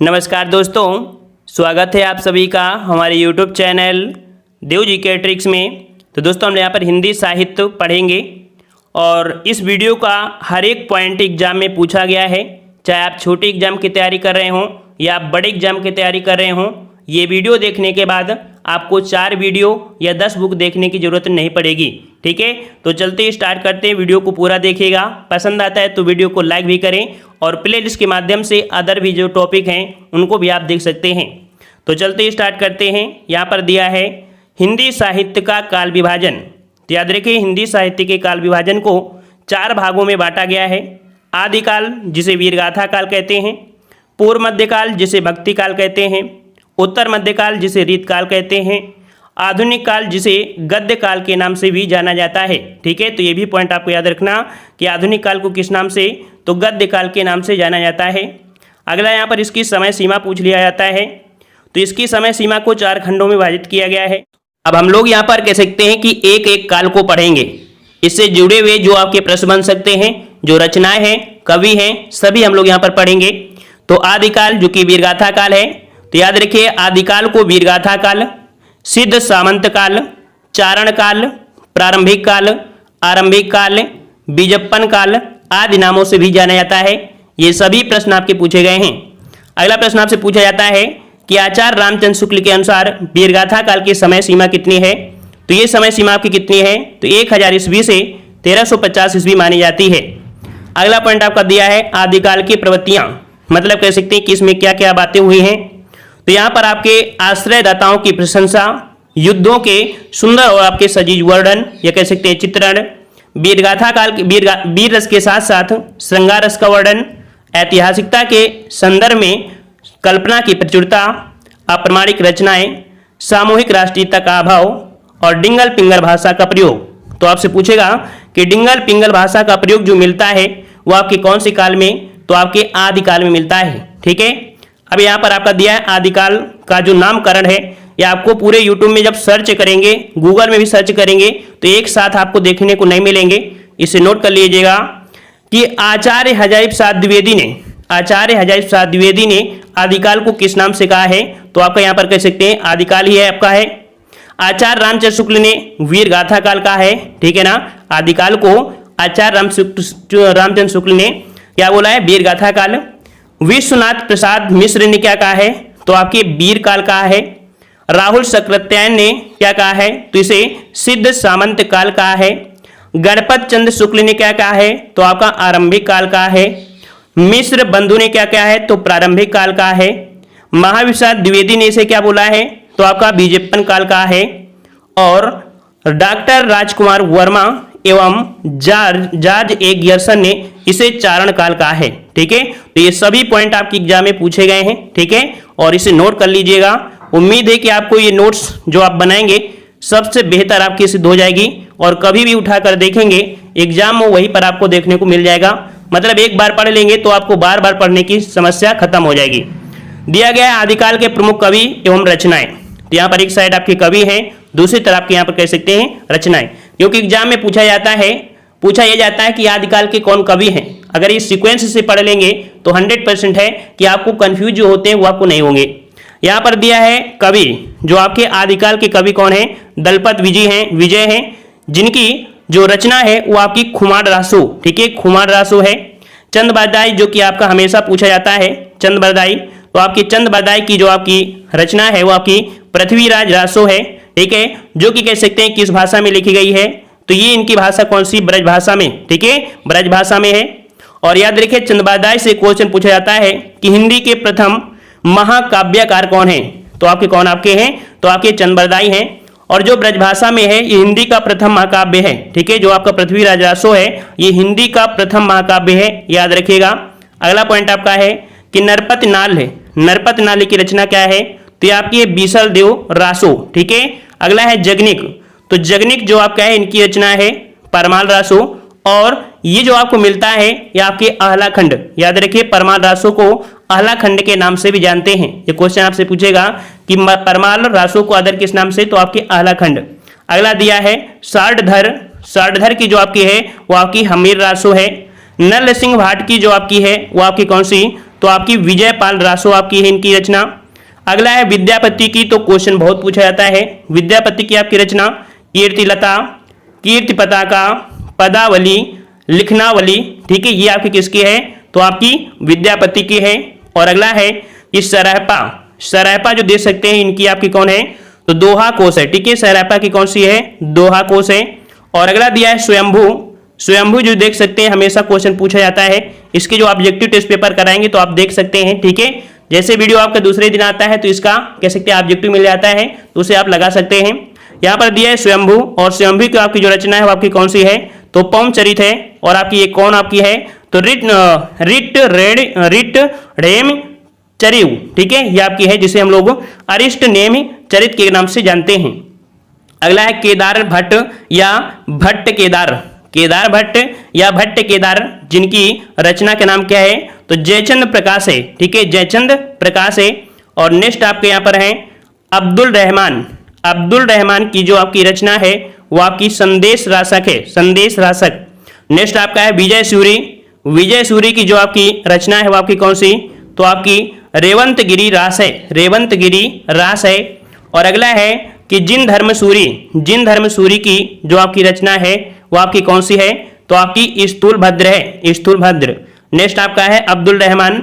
नमस्कार दोस्तों, स्वागत है आप सभी का हमारे YouTube चैनल देव जी के ट्रिक्स में। तो दोस्तों हम यहाँ पर हिंदी साहित्य पढ़ेंगे और इस वीडियो का हर एक पॉइंट एग्जाम में पूछा गया है। चाहे आप छोटे एग्जाम की तैयारी कर रहे हों या आप बड़े एग्जाम की तैयारी कर रहे हों, ये वीडियो देखने के बाद आपको 4 वीडियो या 10 बुक देखने की ज़रूरत नहीं पड़ेगी। ठीक है, तो चलते स्टार्ट करते हैं। वीडियो को पूरा देखिएगा, पसंद आता है तो वीडियो को लाइक भी करें और प्लेलिस्ट के माध्यम से अदर भी जो टॉपिक हैं उनको भी आप देख सकते हैं। तो चलते स्टार्ट करते हैं। यहाँ पर दिया है हिंदी साहित्य का काल विभाजन। तो याद रखिए, हिंदी साहित्य के काल विभाजन को 4 भागों में बांटा गया है। आदिकाल जिसे वीरगाथा काल कहते हैं, पूर्व मध्यकाल जिसे भक्ति काल कहते हैं, उत्तर मध्यकाल जिसे रीतकाल कहते हैं, आधुनिक काल जिसे गद्य काल के नाम से भी जाना जाता है। ठीक है, तो ये भी पॉइंट आपको याद रखना कि आधुनिक काल को किस नाम से, तो गद्य काल के नाम से जाना जाता है। अगला यहाँ पर इसकी समय सीमा पूछ लिया जाता है। तो इसकी समय सीमा को 4 खंडों में विभाजित किया गया है। अब हम लोग यहाँ पर कह सकते हैं कि एक एक काल को पढ़ेंगे। इससे जुड़े हुए जो आपके प्रश्न बन सकते हैं, जो रचनाएं हैं, कवि हैं, सभी हम लोग यहाँ पर पढ़ेंगे। तो आदिकाल जो कि वीरगाथा काल है, तो याद रखिए आदिकाल को वीरगाथा काल, सिद्ध सामंत काल, चारण काल, प्रारंभिक काल, आरंभिक काल, बीजप्पन काल आदि नामों से भी जाना जाता है। ये सभी प्रश्न आपके पूछे गए हैं। अगला प्रश्न आपसे पूछा जाता है कि आचार्य रामचंद्र शुक्ल के अनुसार वीरगाथा काल की समय सीमा कितनी है। तो ये समय सीमा आपकी कितनी है, तो 1000 ईस्वी से 1350 ईस्वी मानी जाती है। अगला पॉइंट आपका दिया है आदिकाल की प्रवृत्तियां, मतलब कह सकते हैं कि इसमें क्या क्या बातें हुई हैं। तो यहाँ पर आपके आश्रयदाताओं की प्रशंसा, युद्धों के सुंदर और आपके सजीव वर्णन या कह सकते हैं चित्रण, वीरगाथा काल के वीर रस के साथ साथ श्रृंगार रस का वर्णन, ऐतिहासिकता के संदर्भ में कल्पना की प्रचुरता, अप्रमाणिक रचनाएं, सामूहिक राष्ट्रीयता का अभाव और डिंगल पिंगल भाषा का प्रयोग। तो आपसे पूछेगा कि डिंगल पिंगल भाषा का प्रयोग जो मिलता है वो आपके कौन से काल में, तो आपके आदिकाल में मिलता है। ठीक है, अब यहाँ पर आपका दिया है आदिकाल का जो नामकरण है, या आपको पूरे यूट्यूब में जब सर्च करेंगे, गूगल में भी सर्च करेंगे तो एक साथ आपको देखने को नहीं मिलेंगे। इसे नोट कर लीजिएगा कि आचार्य हजारी प्रसाद द्विवेदी ने आदिकाल को किस नाम से कहा है, तो आपका यहाँ पर कह सकते हैं आदिकाल ही है आपका है। आचार्य रामचंद्र शुक्ल ने वीरगाथा काल कहा है। ठीक है ना, आदिकाल को आचार्य रामचंद्र शुक्ल ने क्या बोला है, वीरगाथा काल। विश्वनाथ प्रसाद मिश्र ने क्या कहा है, तो आपके वीर काल कहा है। राहुल सक्रात्यायन ने क्या कहा है, तो इसे सिद्ध सामंत काल कहा है। गणपत चंद्र शुक्ल ने क्या कहा है, तो आपका आरंभिक काल कहा है। मिश्र बंधु ने क्या कहा है, तो प्रारंभिक काल कहा है। महाविशाल द्विवेदी ने इसे क्या बोला है, तो आपका बीजप्पन काल कहा है। और डॉक्टर राजकुमार वर्मा एवं जॉर्ज ए गियर्सन ने इसे चारण काल कहा है। ठीक है, तो ये सभी पॉइंट आपके एग्जाम में पूछे गए हैं। ठीक है, और इसे नोट कर लीजिएगा। उम्मीद है कि आपको ये नोट्स जो आप बनाएंगे सबसे बेहतर आपकी सिद्ध हो जाएगी और कभी भी उठाकर देखेंगे एग्जाम में वहीं पर आपको देखने को मिल जाएगा। मतलब एक बार पढ़ लेंगे तो आपको बार बार पढ़ने की समस्या खत्म हो जाएगी। दिया गया है आदिकाल के प्रमुख कवि एवं रचनाएं। तो यहाँ पर एक साइड आपके कवि हैं, दूसरी तरफ आपके यहाँ पर कह सकते हैं रचनाएं, क्योंकि एग्जाम में पूछा यह जाता है कि आदिकाल के कौन कवि हैं। अगर इस सीक्वेंस से पढ़ लेंगे तो 100% है कि आपको कंफ्यूज जो होते हैं वो आपको नहीं होंगे। यहाँ पर दिया है कवि, जो आपके आदिकाल के कवि कौन है, दलपत विजय हैं, जिनकी जो रचना है वो आपकी खुमार रासो। ठीक है, खुमार रासो है। चंद बरदाई जो कि आपका हमेशा पूछा जाता है, चंद बरदाई, तो आपकी चंद बरदाई की जो आपकी रचना है वो आपकी पृथ्वीराज रासो है। ठीक है, जो कि कह सकते हैं किस भाषा में लिखी गई है, तो ये इनकी भाषा कौन सी, ब्रज भाषा में। ठीक है, ब्रज भाषा में है। और याद रखिए चंद बरदाई से क्वेश्चन पूछा जाता है कि हिंदी के प्रथम महाकाव्यकार कौन है, तो आपके कौन आपके हैं, तो आपके चंद बरदाई हैं। और जो ब्रजभाषा में है ये हिंदी का प्रथम महाकाव्य है। ठीक है, जो आपका पृथ्वीराज रासो है ये हिंदी का प्रथम महाकाव्य है, याद रखिएगा। अगला पॉइंट आपका है कि नरपत नाल है, नरपत नाल की रचना क्या है, तो ये आपकी बीसल देव रासो। ठीक है, अगला है जगनिक, तो जगनिक जो आपका है इनकी रचना है परमाल रासो। और ये जो आपको मिलता है ये आपके अहला खंड, याद रखिए परमाल रासो को अहला खंड के नाम से भी जानते हैं। ये क्वेश्चन आपसे पूछेगा कि परमाल रासो को अदर किस नाम से, तो आपके अहला खंड। अगला दिया है सारधर की जो आपकी है वो आपकी हमीर रासो है। नरसिंह भाट की जो आपकी है वो आपकी कौन सी, तो आपकी विजयपाल रासो आपकी है इनकी रचना। अगला है विद्यापति की, तो क्वेश्चन बहुत पूछा जाता है। विद्यापति की आपकी रचना कीर्तिलता, कीर्ति पताका, पदावली, लिखनावली, ठीक है, ये आपकी किसकी है, तो आपकी विद्यापति की है। और अगला है कि सरहपा, सरहपा जो दे सकते हैं इनकी आपकी कौन है, तो दोहा कोश है, ठीक है, सरहपा की कौन सी है, दोहा कोश है। और अगला दिया है स्वयंभू, स्वयंभू जो देख सकते हैं हमेशा क्वेश्चन पूछा जाता है, इसके जो ऑब्जेक्टिव टेस्ट पेपर कराएंगे तो आप देख सकते हैं, ठीक है। जैसे वीडियो आपका दूसरे दिन आता है तो इसका कह सकते हैं ऑब्जेक्टिव मिल जाता है, तो उसे आप लगा सकते हैं। यहाँ पर दिया है स्वयंभू, और स्वयंभू की आपकी जो रचना है वो आपकी कौन सी है, तो पौमचरित है। और आपकी ये कौन आपकी है, तो रिट रेम चरिव, ठीक है, ये आपकी है, जिसे हम लोग अरिष्ट नेम चरित के नाम से जानते हैं। अगला है केदार भट्ट या भट्ट केदार, केदार भट्ट या भट्ट केदार, जिनकी रचना का नाम क्या है, तो जयचंद प्रकाश है, ठीक है, जयचंद प्रकाश है। और नेक्स्ट आपके यहाँ पर है अब्दुल रहमान, अब्दुल रहमान की जो आपकी रचना है वो आपकी संदेश रासक है, संदेश रासक। नेक्स्ट आपका है विजय सूरी, विजय सूरी की जो आपकी रचना है वो आपकी कौन सी, तो आपकी रेवंतगिरी रास है, रेवंतगिरी रास है। और अगला है कि जिन धर्मसूरी, जिन धर्मसूरी की जो आपकी रचना है वो आपकी कौन सी है, तो आपकी स्थूलभद्र है, स्थूलभद्र। नेक्स्ट आपका है अब्दुल रहमान,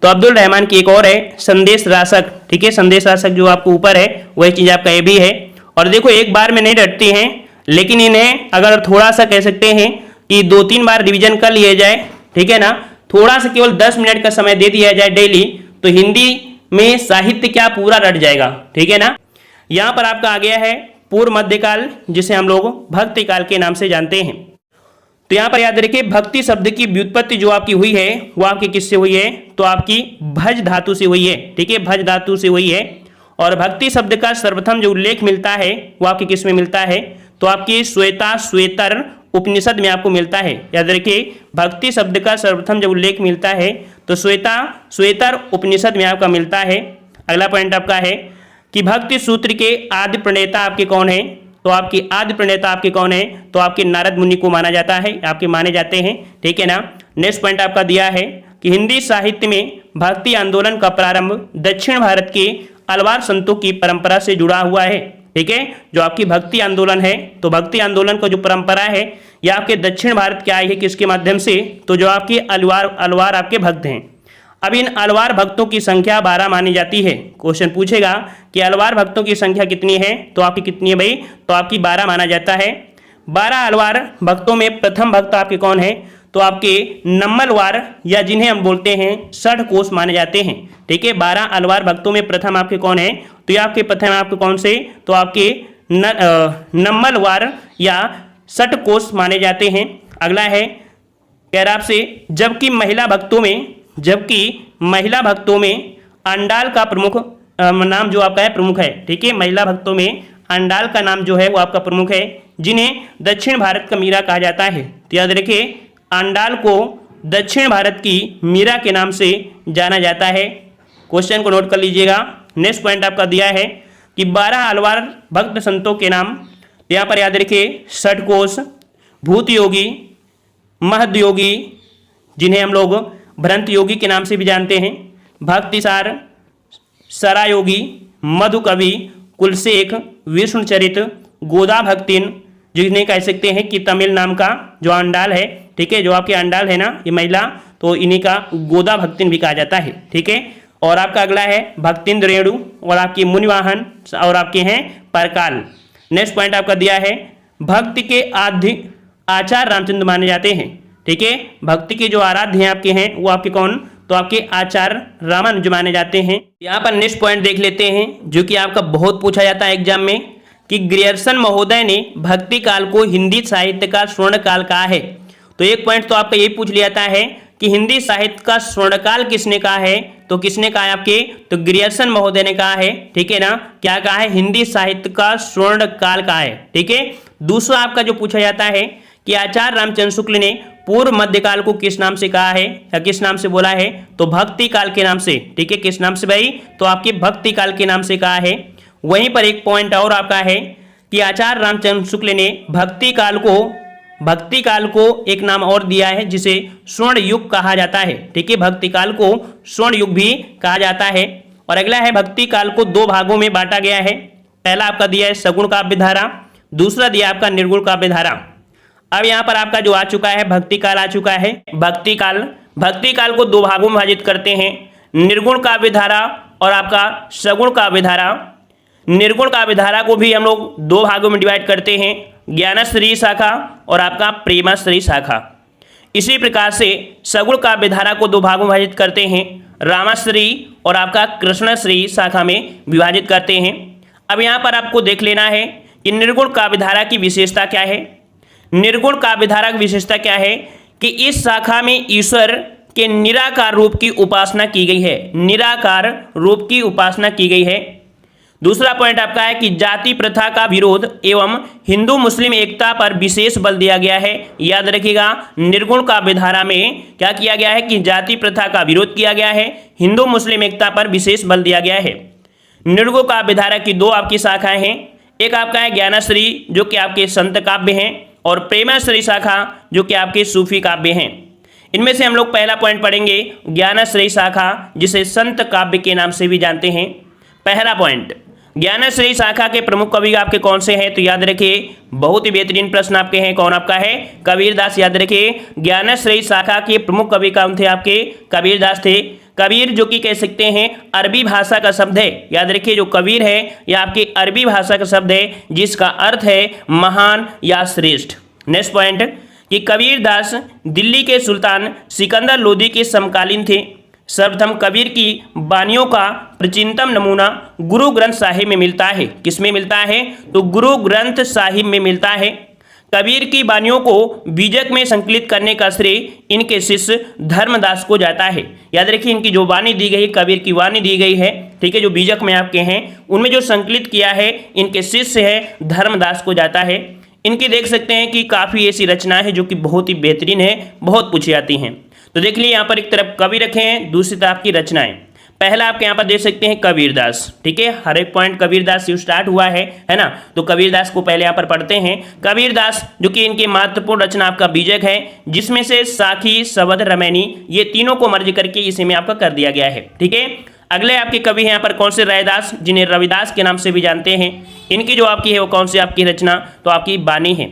तो अब्दुल रहमान की एक और है संदेश रासक, ठीक है, संदेश रासक जो आपको ऊपर है वही चीज आपका ये भी है। और देखो एक बार में नहीं रटती हैं, लेकिन इन्हें अगर थोड़ा सा कह सकते हैं कि 2-3 बार रिवीजन कर लिया जाए, ठीक है ना, थोड़ा सा केवल 10 मिनट का समय दे दिया जाए डेली, तो हिंदी में साहित्य क्या पूरा रट जाएगा, ठीक है ना। यहाँ पर आपका आ गया है पूर्व मध्यकाल, जिसे हम लोग भक्ति काल के नाम से जानते हैं। तो यहाँ पर याद रखिए भक्ति शब्द की व्युत्पत्ति जो आपकी हुई है वो आपकी किससे हुई है, तो आपकी भज धातु से हुई है, ठीक है, भज धातु से हुई है। और भक्ति शब्द का सर्वप्रथम जो उल्लेख मिलता है वो आपकी किस में मिलता है, तो आपकी श्वेता श्वेतर उपनिषद में आपको मिलता है। याद रखिए भक्ति शब्द का सर्वप्रथम जब उल्लेख मिलता है तो श्वेता श्वेतर उपनिषद में आपका मिलता है। अगला पॉइंट आपका है कि भक्ति सूत्र के आदि प्रणेता आपके कौन है, तो आपकी आदि प्रणेता आपके कौन है, तो आपके नारद मुनि को माना जाता है, आपके माने जाते हैं, ठीक है ना। नेक्स्ट पॉइंट आपका दिया है कि हिंदी साहित्य में भक्ति आंदोलन का प्रारंभ दक्षिण भारत के अलवार संतों की परंपरा से जुड़ा हुआ है, ठीक है। जो आपकी भक्ति आंदोलन है, तो भक्ति आंदोलन का जो परंपरा है यह आपके दक्षिण भारत के आई है, किसके माध्यम से, तो जो आपके अलवार आपके भक्त हैं। अब इन अलवार भक्तों की संख्या 12 मानी जाती है। क्वेश्चन पूछेगा कि अलवार भक्तों की संख्या कितनी है, तो आपकी कितनी है भाई, तो आपकी 12 माना जाता है। 12 अलवार भक्तों में प्रथम भक्त आपके कौन है, तो आपके नम्मलवार या जिन्हें हम बोलते हैं षठ कोश माने जाते हैं, ठीक है। 12 अलवार भक्तों में प्रथम आपके कौन है, तो ये आपके प्रथम आपके कौन से, तो आपके नम्मलवार या षठ कोश माने जाते हैं। अगला है कह रहा आपसे जबकि महिला भक्तों में अंडाल का प्रमुख नाम जो आपका है प्रमुख है, ठीक है। महिला भक्तों में अंडाल का नाम जो है वो आपका प्रमुख है, जिन्हें दक्षिण भारत का मीरा कहा जाता है। तो याद रखिए अंडाल को दक्षिण भारत की मीरा के नाम से जाना जाता है। क्वेश्चन को नोट कर लीजिएगा। नेक्स्ट पॉइंट आपका दिया है कि 12 अलवार भक्त संतों के नाम, यहाँ पर याद रखिए षटकोश, भूत योगी, महद योगी, जिन्हें हम लोग भ्रंत योगी के नाम से भी जानते हैं, भक्तिसार, सरायोगी, मधुकवि, कुलशेख, विष्णुचरित, गोदा भक्तिन, जिन्हें कह सकते हैं कि तमिल नाम का जो अंडाल है, ठीक है, जो आपके अंडाल है ना ये महिला, तो इन्हीं का गोदा भक्तिन भी कहा जाता है, ठीक है। और आपका अगला है भक्तिंद्र रेणु, और आपके मुनिवाहन, और आपके हैं परकाल। नेक्स्ट पॉइंट आपका दिया है भक्ति के आद्य आचार्य रामचंद्र माने जाते हैं, ठीक है। भक्ति के जो आराध्य हैं आपके हैं वो आपके कौन, तो आपके आचार्य रामानुज माने जाते हैं। यहाँ पर नेक्स्ट पॉइंट देख लेते हैं जो कि आपका बहुत पूछा जाता है एग्जाम में, कि ग्रियर्सन महोदय ने भक्ति काल को हिंदी साहित्य का स्वर्ण काल कहा है। तो एक पॉइंट तो आपका ये पूछ लिया जाता है कि हिंदी साहित्य का स्वर्णकाल किसने कहा है, तो किसने कहा है आपके, तो ग्रियर्सन महोदय ने कहा है, ठीक है ना। क्या कहा है, हिंदी साहित्य का स्वर्ण काल कहा है, ठीक है। दूसरा आपका जो पूछा जाता है कि आचार्य रामचंद्र शुक्ल ने पूर्व मध्यकाल को किस नाम से कहा है या किस नाम से बोला है, तो भक्ति काल के नाम से, ठीक है। किस नाम से भाई, तो आपके भक्ति काल के नाम से कहा है। वहीं पर एक पॉइंट और आपका है कि आचार्य रामचंद्र शुक्ल ने भक्ति काल को भक्ति काल को एक नाम और दिया है जिसे स्वर्ण युग कहा जाता है। ठीक है, भक्ति काल को स्वर्ण युग भी कहा जाता है। और अगला है भक्ति काल को दो भागों में बांटा गया है। पहला आपका दिया है सगुण काव्य धारा, दूसरा दिया आपका निर्गुण काव्य धारा। अब यहाँ पर आपका जो आ चुका है भक्ति काल आ चुका है। भक्ति काल को दो भागों में विभाजित करते हैं, निर्गुण काव्य धारा और आपका सगुण काव्य धारा। निर्गुण काव्य धारा को भी हम लोग दो भागों में डिवाइड करते हैं, ज्ञानश्री शाखा और आपका प्रेमाश्री शाखा। इसी प्रकार से सगुण काव्य धारा को दो भागों में विभाजित करते हैं, रामाश्री और आपका कृष्णश्री शाखा में विभाजित करते हैं। अब यहाँ पर आपको देख लेना है कि निर्गुण काव्य धारा की विशेषता क्या है। निर्गुण काव्य धारा की विशेषता क्या है कि इस शाखा में ईश्वर के निराकार रूप की उपासना की गई है, निराकार रूप की उपासना की गई है। दूसरा पॉइंट आपका है कि जाति प्रथा का विरोध एवं हिंदू मुस्लिम एकता पर विशेष बल दिया गया है। याद रखिएगा, निर्गुण काव्य धारा में क्या किया गया है कि जाति प्रथा का विरोध किया गया है, हिंदू मुस्लिम एकता पर विशेष बल दिया गया है। निर्गुण काव्य धारा की दो आपकी शाखाएं हैं, एक आपका है ज्ञानश्री जो कि आपके संत काव्य हैं और प्रेमाश्री शाखा जो कि आपके सूफी काव्य हैं। इनमें से हम लोग पहला पॉइंट पढ़ेंगे ज्ञानश्री शाखा, जिसे संत काव्य के नाम से भी जानते हैं। पहला पॉइंट, ज्ञानश्री शाखा के प्रमुख कवि आपके कौन से हैं? तो याद रखिए, बहुत ही बेहतरीन प्रश्न आपके हैं। कौन आपका है? कबीरदास। याद रखिए, ज्ञानश्री शाखा के प्रमुख कवि कौन थे आपके? कबीरदास थे। कबीर जो कि कह सकते हैं अरबी भाषा का शब्द है। याद रखिए, जो कबीर है यह आपकी अरबी भाषा का शब्द है जिसका अर्थ है महान या श्रेष्ठ। नेक्स्ट पॉइंट कि कबीरदास दिल्ली के सुल्तान सिकंदर लोदी के समकालीन थे। सर्वप्रथम कबीर की वाणियों का प्राचीनतम नमूना गुरु ग्रंथ साहिब में मिलता है। किसमें मिलता है? तो गुरु ग्रंथ साहिब में मिलता है। कबीर की वाणियों को बीजक में संकलित करने का श्रेय इनके शिष्य धर्मदास को जाता है। याद रखिए, इनकी जो वाणी दी गई, कबीर की वाणी दी गई है, ठीक है, जो बीजक में आपके हैं, उनमें जो संकलित किया है इनके शिष्य है धर्मदास को जाता है। इनकी देख सकते हैं कि काफ़ी ऐसी रचनाएं हैं जो कि बहुत ही बेहतरीन है, बहुत पूछी जाती हैं। तो देख लीजिए, यहाँ पर एक तरफ कवि रखे हैं, दूसरी तरफ की रचनाएं। पहला आपके यहाँ पर देख सकते हैं कबीरदास। ठीक है, हर एक पॉइंट कबीरदास से स्टार्ट हुआ है ना। तो कबीरदास को पहले यहाँ पर पढ़ते हैं। कबीरदास जो कि इनकी महत्वपूर्ण रचना आपका बीजक है, जिसमें से साखी, शबद, रमैनी ये तीनों को मर्ज करके इसी में आपका कर दिया गया है। ठीक है, अगले आपके कवि हैं यहाँ पर कौन से? रैदास, जिन्हें रविदास के नाम से भी जानते हैं। इनकी जो आपकी है वो कौन सी आपकी रचना? तो आपकी बानी है।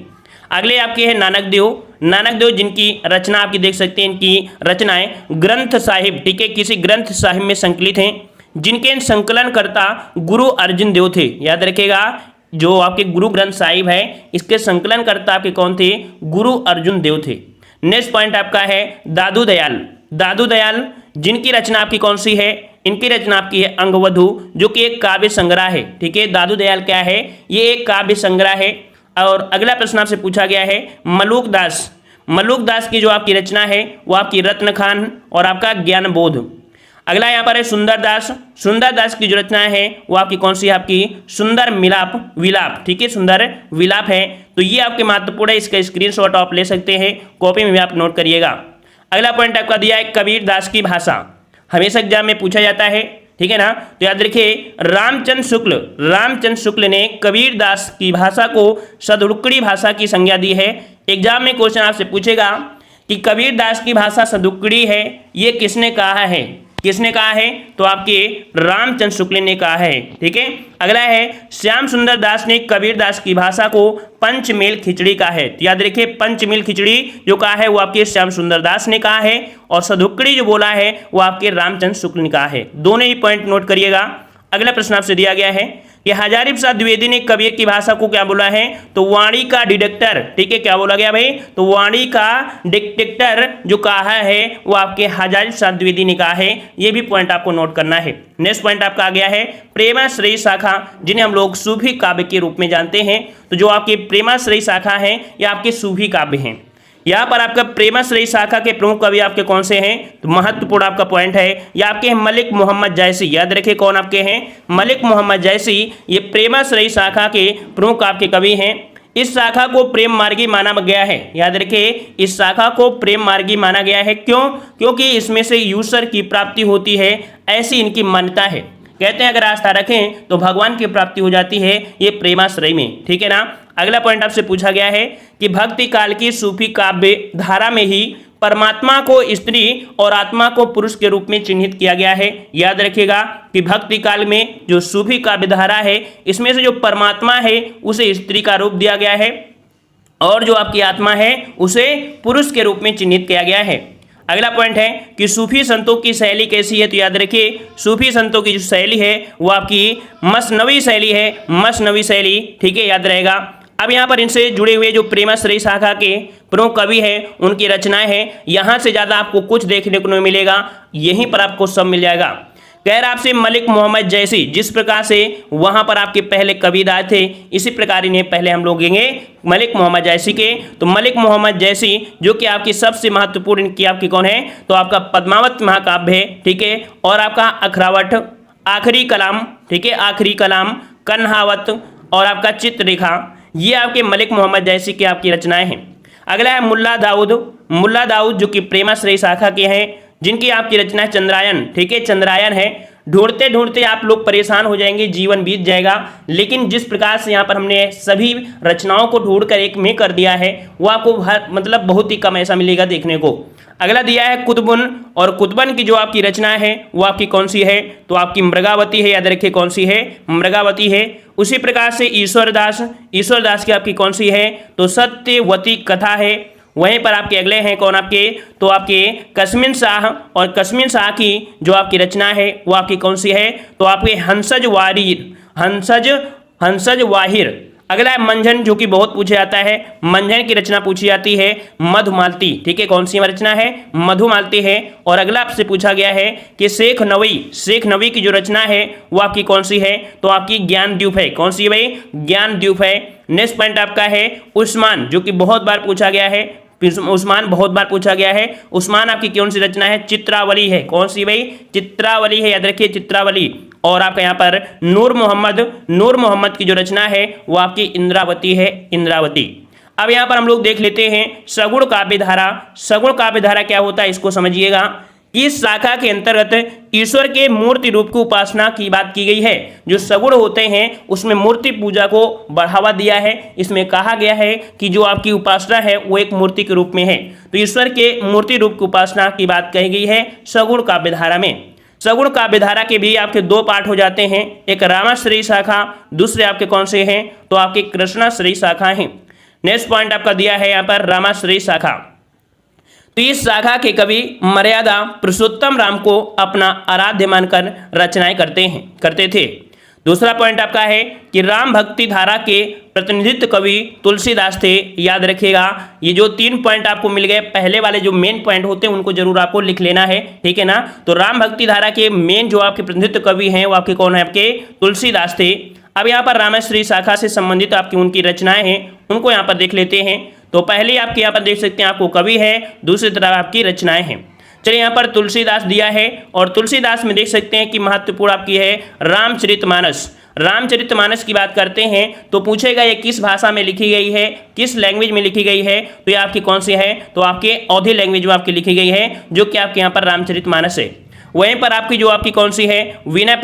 अगले आपके हैं नानक देव। नानक देव जिनकी रचना आपकी देख सकते हैं, इनकी रचनाएं ग्रंथ साहिब, ठीक है, किसी ग्रंथ साहिब में संकलित हैं, जिनके संकलनकर्ता गुरु अर्जुन देव थे। याद रखिएगा, जो आपके गुरु ग्रंथ साहिब है इसके संकलनकर्ता आपके कौन थे? गुरु अर्जुन देव थे। नेक्स्ट पॉइंट आपका है दादू दयाल। दादू दयाल जिनकी रचना आपकी कौन सी है? इनकी रचना आपकी है अंगवधु, जो कि एक काव्य संग्रह है। ठीक है, दादू दयाल क्या है? ये एक काव्य संग्रह है। और अगला प्रश्न आपसे पूछा गया है मलूक दास। मलूक दास की जो आपकी रचना है वो आपकी रत्न खान और आपका ज्ञान बोध। अगला यहाँ पर है सुंदर दास। सुंदर दास की जो रचना है वो आपकी कौन सी है? आपकी सुंदर मिलाप विलाप। ठीक है, सुंदर विलाप है। तो ये आपके महत्वपूर्ण है, इसका स्क्रीनशॉट आप ले सकते हैं, कॉपी में भी आप नोट करिएगा। अगला पॉइंट आपका दिया है कबीर दास की भाषा। हमेशा एग्जाम में पूछा जाता है, ठीक है ना। तो याद रखिए, रामचंद्र शुक्ल ने कबीर दास की भाषा को सदुक्कड़ी भाषा की संज्ञा दी है। एग्जाम में क्वेश्चन आपसे पूछेगा कि कबीर दास की भाषा सदुक्कड़ी है, ये किसने कहा है? किसने कहा है? तो आपके रामचंद्र शुक्ल ने कहा है। ठीक है, अगला है श्याम सुंदर दास ने कबीर दास की भाषा को पंचमेल खिचड़ी कहा है। तो याद रखिए, पंचमेल खिचड़ी जो कहा है वो आपके श्याम सुंदर दास ने कहा है, और सदुक्कड़ी जो बोला है वो आपके रामचंद्र शुक्ल ने कहा है। दोनों ही पॉइंट नोट करिएगा। अगला प्रश्न आपसे दिया गया है कि हजारी प्रसाद द्विवेदी ने कबीर की भाषा को क्या बोला है? तो वाणी का डिटेक्टर। ठीक है, क्या बोला गया भाई? तो वाणी का डिटेक्टर जो कहा है वो आपके हजारी प्रसाद द्विवेदी ने कहा है। ये भी पॉइंट आपको नोट करना है। नेक्स्ट पॉइंट आपका आ गया है प्रेमाश्रयी शाखा, जिन्हें हम लोग सूफी काव्य के रूप में जानते हैं। तो जो आपके प्रेमाश्रयी शाखा है ये आपके सूफी काव्य हैं। यहाँ पर आपका प्रेमाश्रयी शाखा के प्रमुख कवि आपके कौन से हैं? तो महत्वपूर्ण आपका पॉइंट है, ये आपके हैं मलिक मोहम्मद जैसी। याद रखिए, कौन आपके हैं? मलिक मोहम्मद जैसी। ये प्रेमाश्रयी शाखा के प्रमुख आपके कवि हैं। इस शाखा को प्रेम मार्गी माना गया है। याद रखिए, इस शाखा को प्रेम मार्गी माना गया है। क्यों? क्योंकि इसमें से ईश्वर की प्राप्ति होती है, ऐसी इनकी मान्यता है। कहते हैं अगर आस्था रखें तो भगवान की प्राप्ति हो जाती है, ये प्रेमाश्रय में। ठीक है ना। अगला पॉइंट आपसे पूछा गया है कि भक्ति काल की सूफी काव्य धारा में ही परमात्मा को स्त्री और आत्मा को पुरुष के रूप में चिन्हित किया गया है। याद रखिएगा कि भक्ति काल में जो सूफी काव्य धारा है इसमें से जो परमात्मा है उसे स्त्री का रूप दिया गया है और जो आपकी आत्मा है उसे पुरुष के रूप में चिन्हित किया गया है। अगला पॉइंट है कि सूफी संतों की शैली कैसी है, तो याद रखिए सूफी संतों की जो शैली है वो आपकी मसनवी शैली है, मसनवी शैली। ठीक है, याद रहेगा। अब यहाँ पर इनसे जुड़े हुए जो प्रेमाश्रयी शाखा के प्रमुख कवि हैं उनकी रचनाएं हैं, यहाँ से ज़्यादा आपको कुछ देखने को नहीं मिलेगा, यहीं पर आपको सब मिल जाएगा। कह रहा आपसे मलिक मोहम्मद जैसी, जिस प्रकार से वहाँ पर आपके पहले कबीरदार थे इसी प्रकार इन्हें पहले हम लोग लेंगे मलिक मोहम्मद जैसी के। तो मलिक मोहम्मद जैसी जो कि आपकी सबसे महत्वपूर्ण इनकी आपकी कौन है, तो आपका पद्मावत महाकाव्य है। ठीक है, और आपका अखरावट, आखिरी कलाम, ठीक है, आखिरी कलाम, कन्हावत और आपका चित्ररेखा, ये आपके मलिक मोहम्मद जैसी की आपकी रचनाएं हैं। अगला है मुल्ला दाऊद, मुल्ला दाऊद जो कि प्रेमाश्रयी शाखा के हैं, जिनकी आपकी रचना चंद्रायन। ठीक है, चंद्रायन है। ढूंढते ढूंढते आप लोग परेशान हो जाएंगे, जीवन बीत जाएगा, लेकिन जिस प्रकार से यहाँ पर हमने सभी रचनाओं को ढूंढकर एक में कर दिया है वो आपको मतलब बहुत ही कम ऐसा मिलेगा देखने को। अगला दिया है कुतुबुन, और कुतुबन की जो आपकी रचना है वो आपकी कौन सी है, तो आपकी मृगावती है। याद रखिए कौन सी है, मृगावती है। उसी प्रकार से ईश्वरदास, ईश्वरदास की आपकी कौन सी है, तो सत्यवती कथा है। वहीं पर आपके अगले हैं कौन आपके, तो आपके कस्मिन शाह, और कस्मिन शाह की जो आपकी रचना है वो आपकी कौन सी है, तो आपके हंसज वारिर, हंसज वाहिर। अगला है मंझन जो कि बहुत पूछा जाता है, मंझन की रचना पूछी जाती है मधुमालती। ठीक है, कौन सी रचना है, मधुमालती है। और अगला आपसे पूछा गया है कि शेख नवी, शेख नवी की जो रचना है वो आपकी कौन सी है, तो आपकी ज्ञानद्वीप है। कौन सी है भाई, ज्ञानद्वीप है। नेक्स्ट पॉइंट आपका है उस्मान, जो कि बहुत बार पूछा गया है, उस्मान बहुत बार पूछा गया है। उस्मान आपकी कौन सी रचना है, चित्रावली है। कौन सी भाई, चित्रावली है, याद रखिए चित्रावली। और आपका यहाँ पर नूर मोहम्मद की जो रचना है वो आपकी इंद्रावती है, इंद्रावती। अब यहाँ पर हम लोग देख लेते हैं सगुण काव्य धारा। सगुण काव्य धारा क्या होता है इसको समझिएगा। इस शाखा के अंतर्गत ईश्वर के मूर्ति रूप की उपासना की बात की गई है। जो सगुण होते हैं उसमें मूर्ति पूजा को बढ़ावा दिया है। इसमें कहा गया है कि जो आपकी उपासना है वो एक मूर्ति के रूप में है, तो ईश्वर के मूर्ति रूप की उपासना की बात कही गई है सगुण काव्य धारा में। सगुण काव्य धारा के भी आपके दो पार्ट हो जाते हैं, एक रामाश्रयी शाखा, दूसरे आपके कौन से हैं, तो आपके कृष्णाश्रयी शाखा हैं। नेक्स्ट पॉइंट आपका दिया है यहाँ पर रामाश्रयी शाखा। तो इस शाखा के कवि मर्यादा पुरुषोत्तम राम को अपना आराध्य मानकर रचनाएं करते थे। दूसरा पॉइंट आपका है कि राम भक्ति धारा के प्रतिनिधित्व कवि तुलसीदास थे। याद रखिएगा ये जो 3 पॉइंट आपको मिल गए, पहले वाले जो मेन पॉइंट होते हैं उनको जरूर आपको लिख लेना है। ठीक है ना। तो राम भक्ति धारा के मेन जो आपके प्रतिनिधित्व कवि हैं वो आपके कौन है, आपके तुलसीदास थे। अब यहाँ पर रामाश्रयी शाखा से संबंधित आपकी उनकी रचनाएं हैं, उनको यहाँ पर देख लेते हैं। तो पहले आपके यहाँ पर देख सकते हैं आपको कवि है, दूसरी तरफ आपकी रचनाएं हैं। चलिए यहाँ पर तुलसीदास दिया है, और तुलसीदास में देख सकते हैं कि महत्वपूर्ण आपकी है रामचरितमानस। रामचरितमानस की बात करते हैं तो पूछेगा ये किस भाषा में लिखी गई है, किस लैंग्वेज में लिखी गई है, तो ये आपकी कौन सी है, तो आपके अवधी लैंग्वेज में आपकी लिखी गई है, जो कि आपके यहाँ पर रामचरितमानस है। वहीं पर आपकी जो आपकी कौन सी है, विनय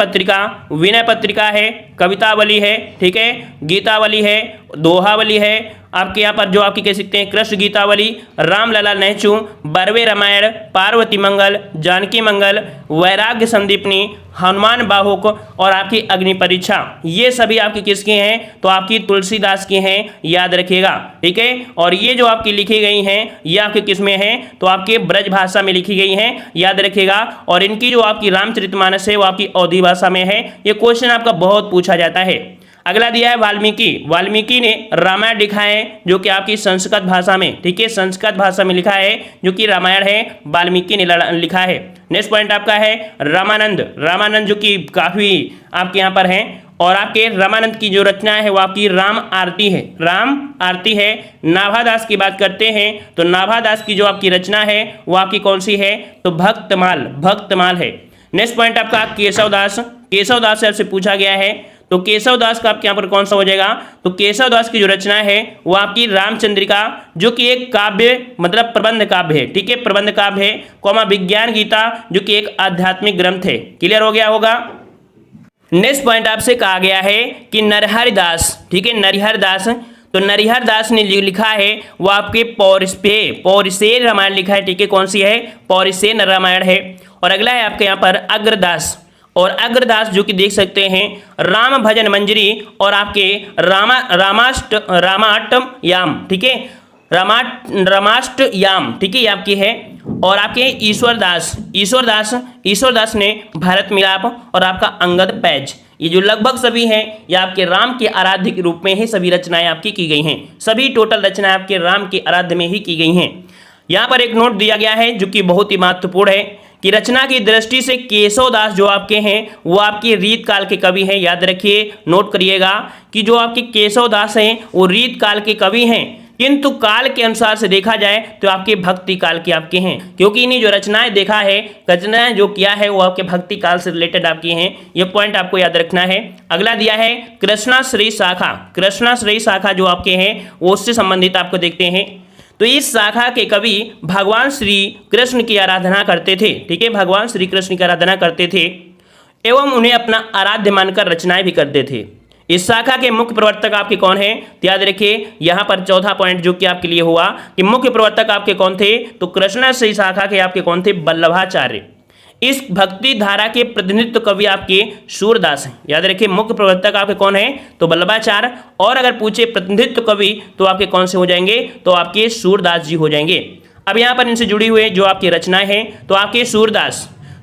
पत्रिका है, कवितावली है, ठीक है, गीतावली है, दोहावली है, आपके यहाँ पर जो आपकी कह सकते हैं कृष्ण गीतावली, रामलला नहचू, बरवे रामायण, पार्वती मंगल, जानकी मंगल, वैराग्य संदीपनी, हनुमान बाहुक और आपकी अग्नि परीक्षा, ये सभी आपकी किसकी हैं, तो आपकी तुलसीदास की हैं। याद रखिएगा, ठीक है। और ये जो आपकी लिखी गई हैं ये आपके किस में हैं, तो आपके ब्रज भाषा में लिखी गई हैं। याद रखिएगा। और इनकी जो आपकी रामचरितमानस है वो आपकी अवधी भाषा में है। ये क्वेश्चन आपका बहुत पूछा जाता है। अगला दिया है वाल्मीकि ने रामायण लिखा है, जो कि आपकी संस्कृत भाषा में, ठीक है, संस्कृत भाषा में लिखा है, जो कि रामायण है, वाल्मीकि ने लिखा है। नेक्स्ट पॉइंट आपका है रामानंद जो कि काफी आपके यहाँ पर हैं, और आपके रामानंद की जो रचना है वो आपकी राम आरती है। नाभादास की बात करते हैं तो नाभादास की जो आपकी रचना है वो आपकी कौन सी है, तो भक्तमाल है। नेक्स्ट पॉइंट आपका केशवदास से आपसे पूछा गया है, तो केशवदास का आपके यहाँ पर कौन सा हो जाएगा, तो केशवदास की जो रचना है वो आपकी रामचंद्रिका, जो कि एक काव्य मतलब प्रबंध काव्य है, ठीक है, प्रबंध काव्य है, विज्ञान गीता जो कि एक आध्यात्मिक ग्रंथ है। क्लियर हो गया होगा। नेक्स्ट पॉइंट आपसे कहा गया है कि नरहरि दास, ठीक है, नरहरि दास, तो नरहरि दास ने जो लिखा है वो आपके पौरिसेन रामायण लिखा है, ठीक है, कौन सी है, पौरिसेन रामायण है। और अगला है आपके यहाँ पर अग्रदास, और अग्रदास जो कि देख सकते हैं राम भजन मंजरी और आपके रामाष्टयाम, ठीक है, रामाष्टयाम, ठीक है, ये आपकी है। और आपके ईश्वरदास ने भारत मिलाप और आपका अंगद पैज, ये जो लगभग सभी हैं ये आपके राम के आराध्य के रूप में ही सभी रचनाएं आपकी की गई हैं। सभी टोटल रचनाएं आपके राम के आराध्य में ही की गई हैं। यहाँ पर एक नोट दिया गया है जो कि बहुत ही महत्वपूर्ण है कि रचना की दृष्टि से केशवदास जो आपके हैं वो आपके रीत काल के कवि हैं। याद रखिए, नोट करिएगा कि जो आपके केशवदास हैं वो रीत काल के कवि हैं, किंतु काल के अनुसार से देखा जाए तो आपके भक्ति काल के आपके हैं, क्योंकि इन्हें जो रचनाएं देखा है, रचनाएं जो किया है वो आपके भक्ति काल से रिलेटेड आपकी हैं। ये पॉइंट आपको याद रखना है। अगला दिया है कृष्णाश्रयी शाखा, कृष्णाश्रयी शाखा जो आपके हैं वो उससे संबंधित आपको देखते हैं। तो इस शाखा के कवि भगवान श्री कृष्ण की आराधना करते थे, ठीक है, भगवान श्री कृष्ण की आराधना करते थे एवं उन्हें अपना आराध्य मानकर रचनाएं भी करते थे। इस शाखा के मुख्य प्रवर्तक आपके कौन हैं, तो याद रखिए यहाँ पर चौथा पॉइंट जो कि आपके लिए हुआ कि मुख्य प्रवर्तक आपके कौन थे, तो कृष्णाश्रयी शाखा के आपके कौन थे, वल्लभाचार्य। इस भक्ति धारा के प्रतिनिधित्व कवि आपके सूरदास हैं। याद रखिए, मुख्य प्रवर्तक आपके कौन है, तो वल्लभाचार्य, और अगर पूछे प्रतिनिधित्व कवि तो आपके कौन से हो जाएंगे, तो आपके सूरदास जी हो जाएंगे। अब यहाँ पर इनसे जुड़ी हुए जो आपकी रचनाएं हैं, तो आपके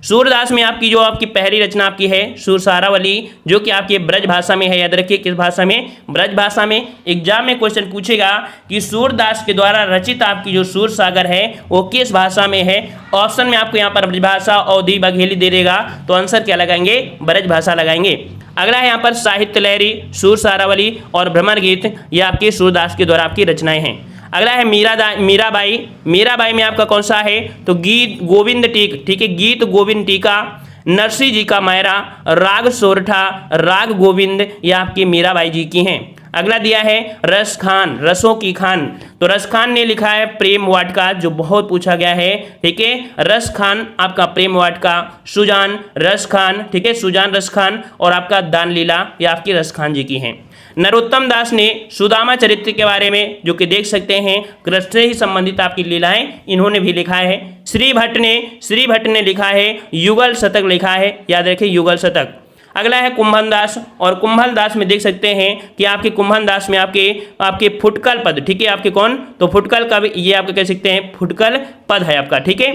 सूरदास में आपकी जो आपकी पहली रचना आपकी है सुरसारावली, जो कि आपकी ब्रज भाषा में है। याद रखिए, किस भाषा में, ब्रज भाषा में। एग्जाम में क्वेश्चन पूछेगा कि सूरदास के द्वारा रचित आपकी जो सूर सागर है वो किस भाषा में है। ऑप्शन में आपको यहाँ पर ब्रज भाषा, अवधी, बघेली दे देगा, तो आंसर क्या लगाएंगे, ब्रज भाषा लगाएंगे। अगला है यहाँ पर साहित्य लहरी, सुरसारावली और भ्रमर गीत, ये आपके सूरदास के द्वारा आपकी रचनाएं हैं। अगला है मीराबाई में आपका कौन सा है, तो गीत गोविंद टीक, ठीक है, गीत गोविंद टीका, नरसिंह जी का मायरा, राग सोरठा, राग गोविंद, ये आपकी मीराबाई जी की हैं। अगला दिया है रस खान, रसों की खान, तो रस खान ने लिखा है प्रेम वाटिका, जो बहुत पूछा गया है, ठीक है, रस खान आपका प्रेम वाटिका, सुजान रस खान, ठीक है, सुजान रस खान, और आपका दान लीला, ये आपकी रस खान जी की हैं। नरोत्तम दास ने सुदामा चरित्र के बारे में जो कि देख सकते हैं कृष्ण से ही संबंधित आपकी लीलाएं, इन्होंने भी लिखा है। श्री भट्ट ने लिखा है युगल शतक लिखा है। याद रखिए, युगल शतक। अगला है कुंभल दास, और कुंभल दास में देख सकते हैं कि आपके कुंभल दास में आपके फुटकल पद, ठीक है, आपके कौन, तो फुटकल का भी ये आपके कह सकते हैं फुटकल पद है आपका, ठीक है।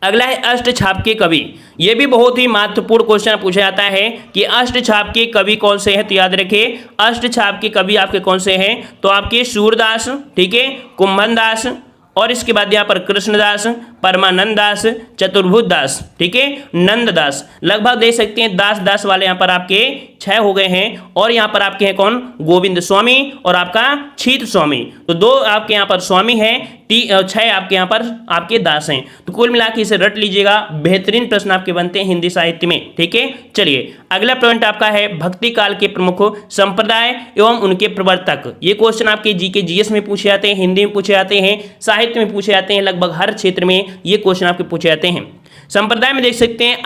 अगला है अष्टछाप के कवि, ये भी बहुत ही महत्वपूर्ण क्वेश्चन पूछा जाता है कि अष्टछाप के कवि कौन से हैं, तो याद रखिए अष्टछाप के कवि आपके कौन से हैं, तो आपके सूरदास, ठीक है, कुंभल दास, और इसके बाद यहाँ पर कृष्णदास, परमानंद दास, चतुर्भुज दास, ठीक है, नंददास, लगभग देख सकते हैं दास वाले यहाँ पर आपके 6 हो गए हैं। और यहाँ पर आपके हैं कौन, गोविंद स्वामी और आपका छीत स्वामी, तो 2 आपके यहाँ पर स्वामी हैं, 6 आपके यहाँ पर आपके दास हैं। तो कुल मिला के इसे रट लीजिएगा, बेहतरीन प्रश्न आपके बनते हैं हिंदी साहित्य में, ठीक है। चलिए अगला पॉइंट आपका है भक्ति काल के प्रमुख संप्रदाय एवं उनके प्रवर्तक। ये क्वेश्चन आपके जीके जीएस में पूछे जाते हैं, हिंदी में पूछे जाते हैं, साहित्य में पूछे जाते हैं, लगभग हर क्षेत्र में ये क्वेश्चन आपके पूछे जाते हैं। संप्रदाय में देख सकते हैं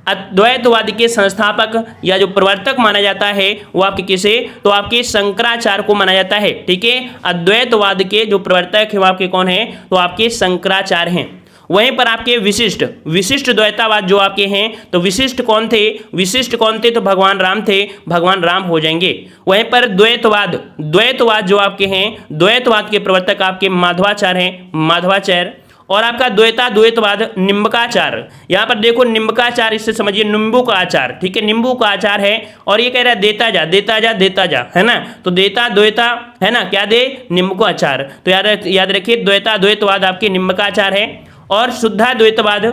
अद्वैतवाद के संस्थापक या जो प्रवर्तक माना जाता है वो आपके किसे, तो आपके शंकराचार्य को माना जाता है, ठीक है। अद्वैतवाद के जो प्रवर्तक है वो आपके कौन है, तो आपके शंकराचार्य हैं। वहीं पर आपके विशिष्ट द्वैतावाद जो आपके हैं, तो विशिष्ट कौन थे, तो भगवान राम थे, भगवान राम हो जाएंगे। वहीं पर द्वैतवाद जो आपके हैं, द्वैतवाद के प्रवर्तक आपके माधवाचार्य हैं, माधवाचार्य। और आपका द्वैतवाद निम्बकाचार्य, यहाँ पर देखो निम्बकाचार्य, इससे समझिए नींबू का आचार, ठीक है, नींबू का आचार है। और ये कह रहा है देता जा, है ना, तो द्वैता है ना, क्या दे, नींबू का आचार। तो याद रखिए द्वैतवाद आपके निम्बकाचार है। और शुद्धाद्वैतवाद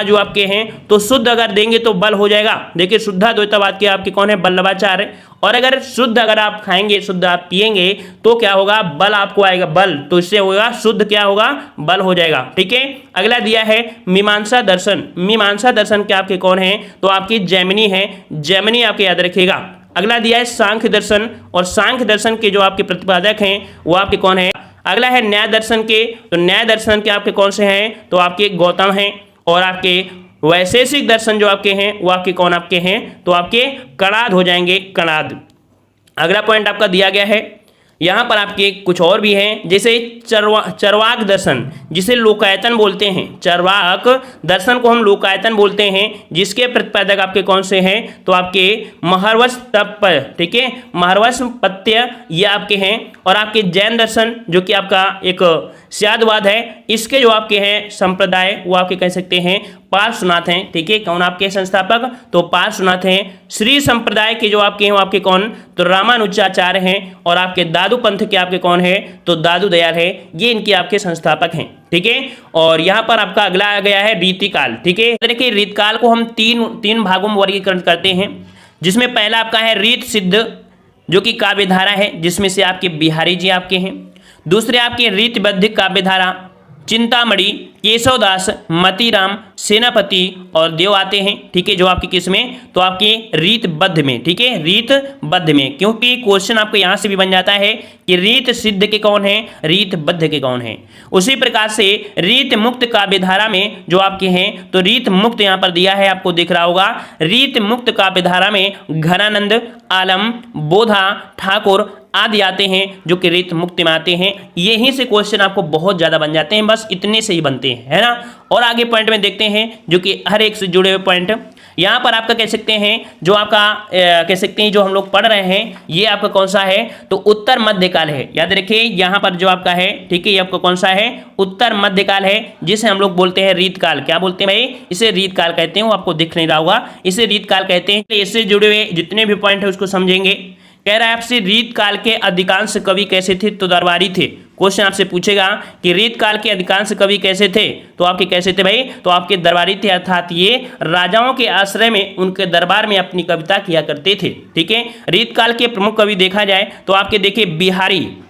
जो आपके हैं, तो शुद्ध अगर देंगे तो बल हो जाएगा। देखिए शुद्धाद्वैतवाद के आपके कौन है, वल्लभाचार्य। और अगर शुद्ध अगर आप खाएंगे, शुद्ध आप पिएंगे तो क्या होगा, बल आपको आएगा, बल, तो इससे होगा शुद्ध, क्या होगा, बल हो जाएगा, ठीक है। अगला दिया है मीमांसा दर्शन के आपके कौन है, तो आपकी जैमिनी है, जैमिनी आपके याद रखिएगा। अगला दिया है सांख्य दर्शन, और सांख्य दर्शन के जो आपके प्रतिपादक हैं वो आपके कौन है। अगला है न्याय दर्शन के, तो न्याय दर्शन के आपके कौन से हैं, तो आपके गौतम हैं। और आपके वैशेषिक दर्शन जो आपके हैं वो आपके कौन आपके हैं, तो आपके कणाद हो जाएंगे, कणाद। अगला पॉइंट आपका दिया गया है, यहाँ पर आपके कुछ और भी हैं, जैसे चरवाक दर्शन जिसे लोकायतन बोलते हैं। चरवाक दर्शन को हम लोकायतन बोलते हैं, जिसके प्रतिपादक आपके कौन से हैं, तो आपके महर्वश तप, ठीक है, महर्वश पत्य ये आपके हैं। और आपके जैन दर्शन जो कि आपका एक स्यादवाद है, इसके जो आपके हैं संप्रदाय वो आपके कह सकते हैं पार्श्वनाथ हैं, ठीक है। कौन आपके संस्थापक, तो पार्श्वनाथ हैं। श्री संप्रदाय के जो आपके हैं वो आपके कौन, तो रामानुजाचार्य हैं। और आपके दादू पंथ के आपके कौन है, तो दादू दयाल है, ये इनके आपके संस्थापक हैं, ठीक है। और यहाँ पर आपका अगला आ गया है रीतिकाल, ठीक है। देखिए रीतकाल को हम तीन भागों में वर्गीकरण करते हैं, जिसमें पहला आपका है रीत सिद्ध जो कि काव्यधारा है, जिसमें से आपके बिहारी जी आपके हैं। दूसरे आपके रीतबद्ध काव्यधारा चिंतामणि, केशवदास, मतीराम, सेनापति और देव आते हैं, ठीक है, जो आपके किस में, तो आपके रीतबद्ध में, ठीक है, रीतबद्ध में। क्योंकि क्वेश्चन आपको यहाँ से भी बन जाता है कि रीत सिद्ध के कौन है, रीतबद्ध के कौन है। उसी प्रकार से रीत मुक्त काव्यधारा में जो आपके हैं, तो रीत मुक्त यहाँ पर दिया है, आपको दिख रहा होगा। रीत मुक्त काव्यधारा में घनानंद, आलम, बोधा, ठाकुर आदि आते हैं, जो कि रीत मुक्ति में आते हैं। यहीं से क्वेश्चन आपको बहुत ज्यादा बन जाते हैं, बस इतने से ही बनते हैं, है ना। और आगे पॉइंट में देखते हैं, जो कि हर एक से जुड़े हुए पॉइंट यहाँ पर आपका कह सकते हैं, जो आपका कह सकते हैं जो हम लोग पढ़ रहे हैं, ये आपका कौन सा है, तो उत्तर मध्यकाल है। याद रखिए यहाँ पर जो आपका है, ठीक है, ये आपका कौन सा है, उत्तर मध्यकाल है, जिसे हम लोग बोलते हैं रीतकाल। क्या बोलते हैं भाई, इसे रीतकाल कहते हैं, वो आपको दिख नहीं रहा होगा, इसे रीतकाल कहते हैं। इससे जुड़े हुए जितने भी पॉइंट है उसको समझेंगे। कह रहा है आपसे रीत काल के अधिकांश कवि कैसे थे, तो दरबारी थे। क्वेश्चन आपसे पूछेगा कि रीत काल के अधिकांश कवि कैसे थे, तो आपके कैसे थे भाई, तो आपके दरबारी थे, अर्थात ये राजाओं के आश्रय में उनके दरबार में अपनी कविता किया करते थे, ठीक है। रीत काल के प्रमुख कवि देखा जाए तो आपके देखिए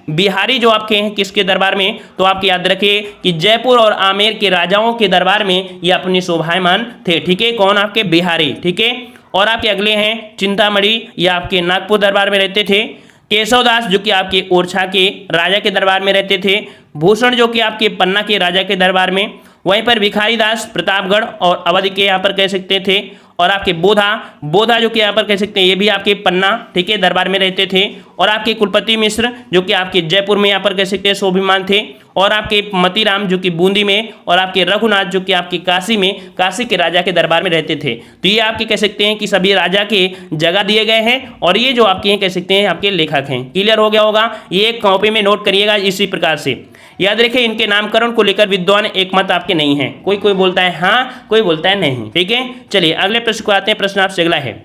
बिहारी जो आपके हैं किसके दरबार में, तो आपके याद रखिए कि जयपुर और आमेर के राजाओं के दरबार में ये अपने शोभायमान थे, ठीक है। कौन आपके बिहारी, ठीक है। और आपके अगले हैं चिंतामणि, या आपके नागपुर दरबार में रहते थे। केशवदास जो कि आपके ओरछा के राजा के दरबार में रहते थे। भूषण जो कि आपके पन्ना के राजा के दरबार में। वहीं पर भिखारी दास प्रतापगढ़ और अवध के यहाँ पर कह सकते थे। और आपके बोधा जो कि यहाँ पर कह सकते हैं, ये भी आपके पन्ना, ठीक है, दरबार में रहते थे। और आपके कुलपति मिश्र जो कि आपके जयपुर में यहाँ पर कह सकते हैं शोभिमान थे। और आपके मतीराम जो कि बूंदी में। और आपके रघुनाथ जो कि आपके काशी में, काशी के राजा के दरबार में रहते थे। तो ये आपके कह सकते हैं कि सभी राजा के जगह दिए गए हैं, और ये जो आपके कह सकते हैं आपके लेखक हैं। क्लियर हो गया होगा, ये एक कॉपी में नोट करिएगा इसी प्रकार से। याद रखिए इनके नामकरण को लेकर विद्वान एक मत आपके नहीं है, कोई बोलता है हाँ, कोई बोलता है नहीं, ठीक है। चलिए अगले प्रश्न को आते हैं। प्रश्न आपसे अगला है,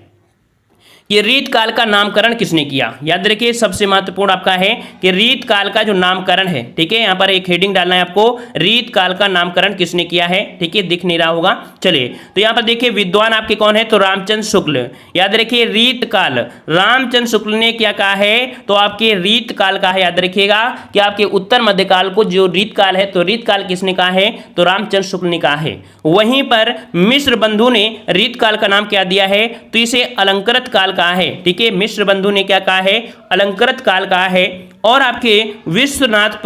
ये रीत काल का नामकरण किसने किया। याद रखिए सबसे महत्वपूर्ण आपका है कि रीत काल का जो नामकरण है, ठीक है, यहाँ पर एक हेडिंग डालना है आपको, रीत काल का नामकरण किसने किया है, ठीक है, दिख नहीं रहा होगा। चलिए तो यहाँ पर देखिए विद्वान आपके कौन है, तो रामचंद्र शुक्ल। याद रखिए रीत काल रामचंद्र शुक्ल ने क्या कहा है, तो आपके रीत काल का है। याद रखिएगा कि आपके उत्तर मध्यकाल को जो रीत काल है, तो रीत काल किसने कहा है, तो रामचंद्र शुक्ल ने कहा है। वहीं पर मिश्र बंधु ने रीत काल का नाम क्या दिया है, तो इसे अलंकृत काल कहा है, ठीक है। मिश्र बंधु ने क्या कहा है, अलंकृत काल कहा है। और आपके विश्वनाथ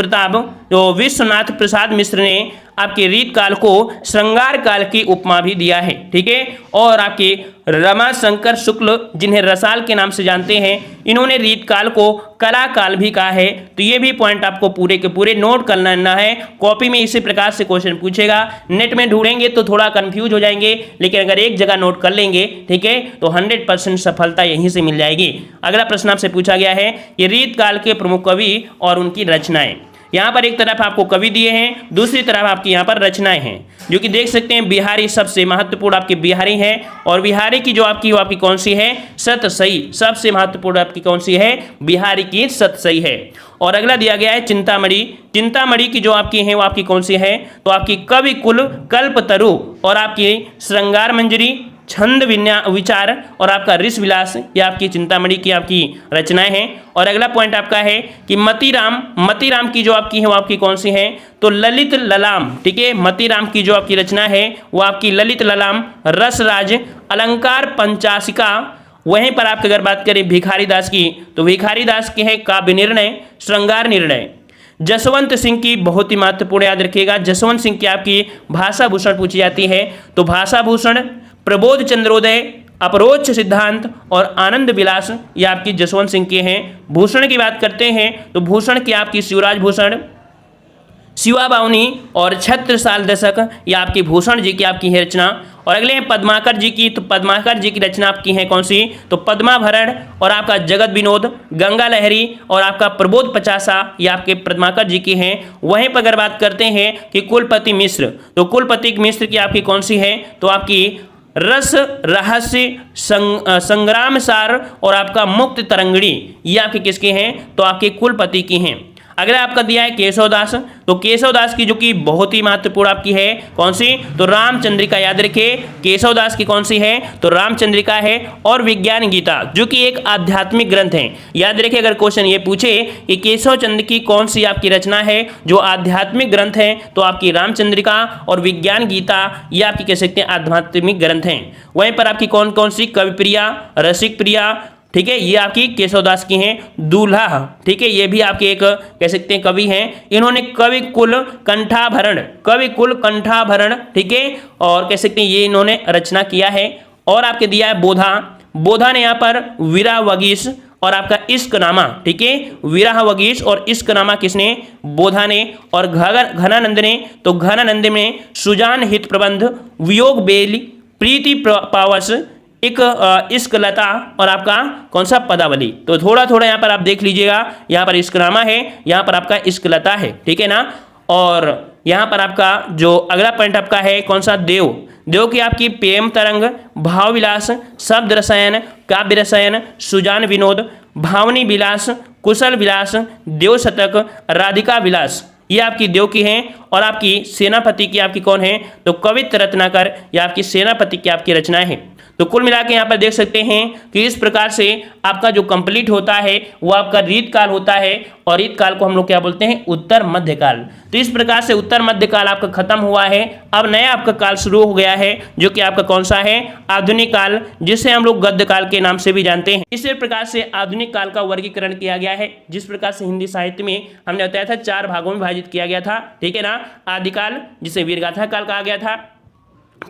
प्रसाद मिश्र ने आपके रीत काल को श्रृंगार काल की उपमा भी दिया है, ठीक है। और आपके रमाशंकर शुक्ल, जिन्हें रसाल के नाम से जानते हैं, इन्होंने रीत काल को कला काल भी कहा है। तो ये भी पॉइंट आपको पूरे के पूरे नोट करना है। कॉपी में इसी प्रकार से क्वेश्चन पूछेगा, नेट में ढूंढेंगे तो थोड़ा कंफ्यूज हो जाएंगे, लेकिन अगर एक जगह नोट कर लेंगे, ठीक है, तो 100% सफलता यहीं से मिल जाएगी। अगला प्रश्न आपसे पूछा गया है कि रीत काल के प्रमुख कवि और उनकी रचनाएं। यहाँ पर एक तरफ आपको कवि दिए हैं, दूसरी तरफ आपकी यहाँ पर रचनाएं हैं, जो कि देख सकते हैं बिहारी सबसे महत्वपूर्ण आपके बिहारी हैं। और बिहारी की जो आपकी वो आपकी कौन सी है, सतसई, सबसे महत्वपूर्ण आपकी कौन सी है, बिहारी की सतसई है। और अगला दिया गया है चिंतामणि की जो आपकी है वो आपकी कौन सी है, तो आपकी कवि कुल कल्पतरु और आपकी श्रृंगार मंजरी, छंद विचार और आपका ऋष विलास, ये आपकी चिंतामणि की आपकी रचनाएं हैं। और अगला पॉइंट आपका है कि मतीराम की जो आपकी है वो आपकी कौन सी है, तो ललित ललाम, ठीक है। मतीराम की जो आपकी रचना है वो आपकी ललित ललाम, रसराज, अलंकार पंचाशिका। वहीं पर आप अगर बात करें भिखारी दास की, तो भिखारी दास की है काव्य निर्णय, श्रृंगार निर्णय। जसवंत सिंह की बहुत ही महत्वपूर्ण, याद रखिएगा, जसवंत सिंह की आपकी भाषा भूषण पूछी जाती है। तो भाषा भूषण, प्रबोध चंद्रोदय, अपरोक्ष सिद्धांत और आनंद विलास, ये आपकी जसवंत सिंह के हैं। भूषण की बात करते हैं तो भूषण की आपकी शिवराज भूषण, शिवा बावनी और छत्रसाल दशक, ये आपकी भूषण जी की आपकी है रचना। और अगले हैं पद्माकर जी की, तो पद्माकर जी की रचना आपकी है कौन सी, तो पद्माभरण और आपका जगत विनोद, गंगा लहरी और आपका प्रबोध पचासा, ये आपके पद्माकर जी की हैं। वहीं पर अगर बात करते हैं कि कुलपति मिश्र, तो कुलपति मिश्र की आपकी कौन सी है, तो आपकी रस रहस्य संग्राम सार और आपका मुक्त तरंगड़ी, ये आपके किसके हैं, तो आपके कुलपति की हैं। अगला आपका दिया है केशवदास, तो केशवदास की जो कि बहुत ही महत्वपूर्ण आपकी है कौन सी, तो रामचंद्रिका, याद रखिए केशवदास की कौन सी है, तो रामचंद्रिका है। और विज्ञान गीता जो कि एक आध्यात्मिक ग्रंथ है, याद रखिए अगर क्वेश्चन ये पूछे कि केशव चंद्र की कौन सी आपकी रचना है जो आध्यात्मिक ग्रंथ है, तो आपकी रामचंद्रिका और विज्ञान गीता, ये आपकी कह सकते हैं आध्यात्मिक ग्रंथ हैं। वहीं पर आपकी कौन कौन सी, कविप्रिया, रसिक प्रिया, ठीक है, ये आपकी केशवदास की हैं। दूल्हा, ठीक है, ये भी आपके एक कह सकते हैं कवि हैं। इन्होंने कवि कुल कंठाभरण, ठीक है, और कह सकते हैं ये इन्होंने रचना किया है। और आपके दिया है बोधा ने यहाँ पर वीरा वगीश और आपका इश्कनामा, ठीक है, विराह वगीश और इश्कनामा किसने, बोधा ने। और घनानंद ने, तो घनानंद में सुजान हित प्रबंध, वियोग बेली, प्रीति पावस, एक इश्कलता और आपका कौन सा पदावली। तो थोड़ा थोड़ा यहाँ पर आप देख लीजिएगा, यहाँ पर इश्कनामा है, यहाँ पर आपका इश्कलता है, ठीक है ना। और यहाँ पर आपका जो अगला पॉइंट आपका है कौन सा, देव की आपकी प्रेम तरंग, भाव विलास, शब्द रसायन, काव्य रसायन, सुजान विनोद, भावनी विलास, कुशल विलास, देव शतक, राधिका विलास, ये आपकी देव की हैं। और आपकी सेनापति की आपकी कौन है, तो कवित्त रत्नाकर, या आपकी सेनापति की आपकी रचनाएं हैं। तो कुल मिला के यहाँ पर देख सकते हैं कि इस प्रकार से आपका जो कंप्लीट होता है वो आपका रीतकाल होता है। और रीतकाल को हम लोग क्या बोलते हैं, उत्तर मध्यकाल। तो इस प्रकार से उत्तर मध्यकाल आपका खत्म हुआ है। अब नया आपका काल शुरू हो गया है जो कि आपका कौन सा है, आधुनिक काल, जिसे हम लोग गद्य काल के नाम से भी जानते हैं। इसी प्रकार से आधुनिक काल का वर्गीकरण किया गया है, जिस प्रकार से हिंदी साहित्य में हमने बताया था 4 भागों में विभाजित किया गया था, ठीक है ना। आदिकाल जिसे वीरगाथा काल कहा गया था,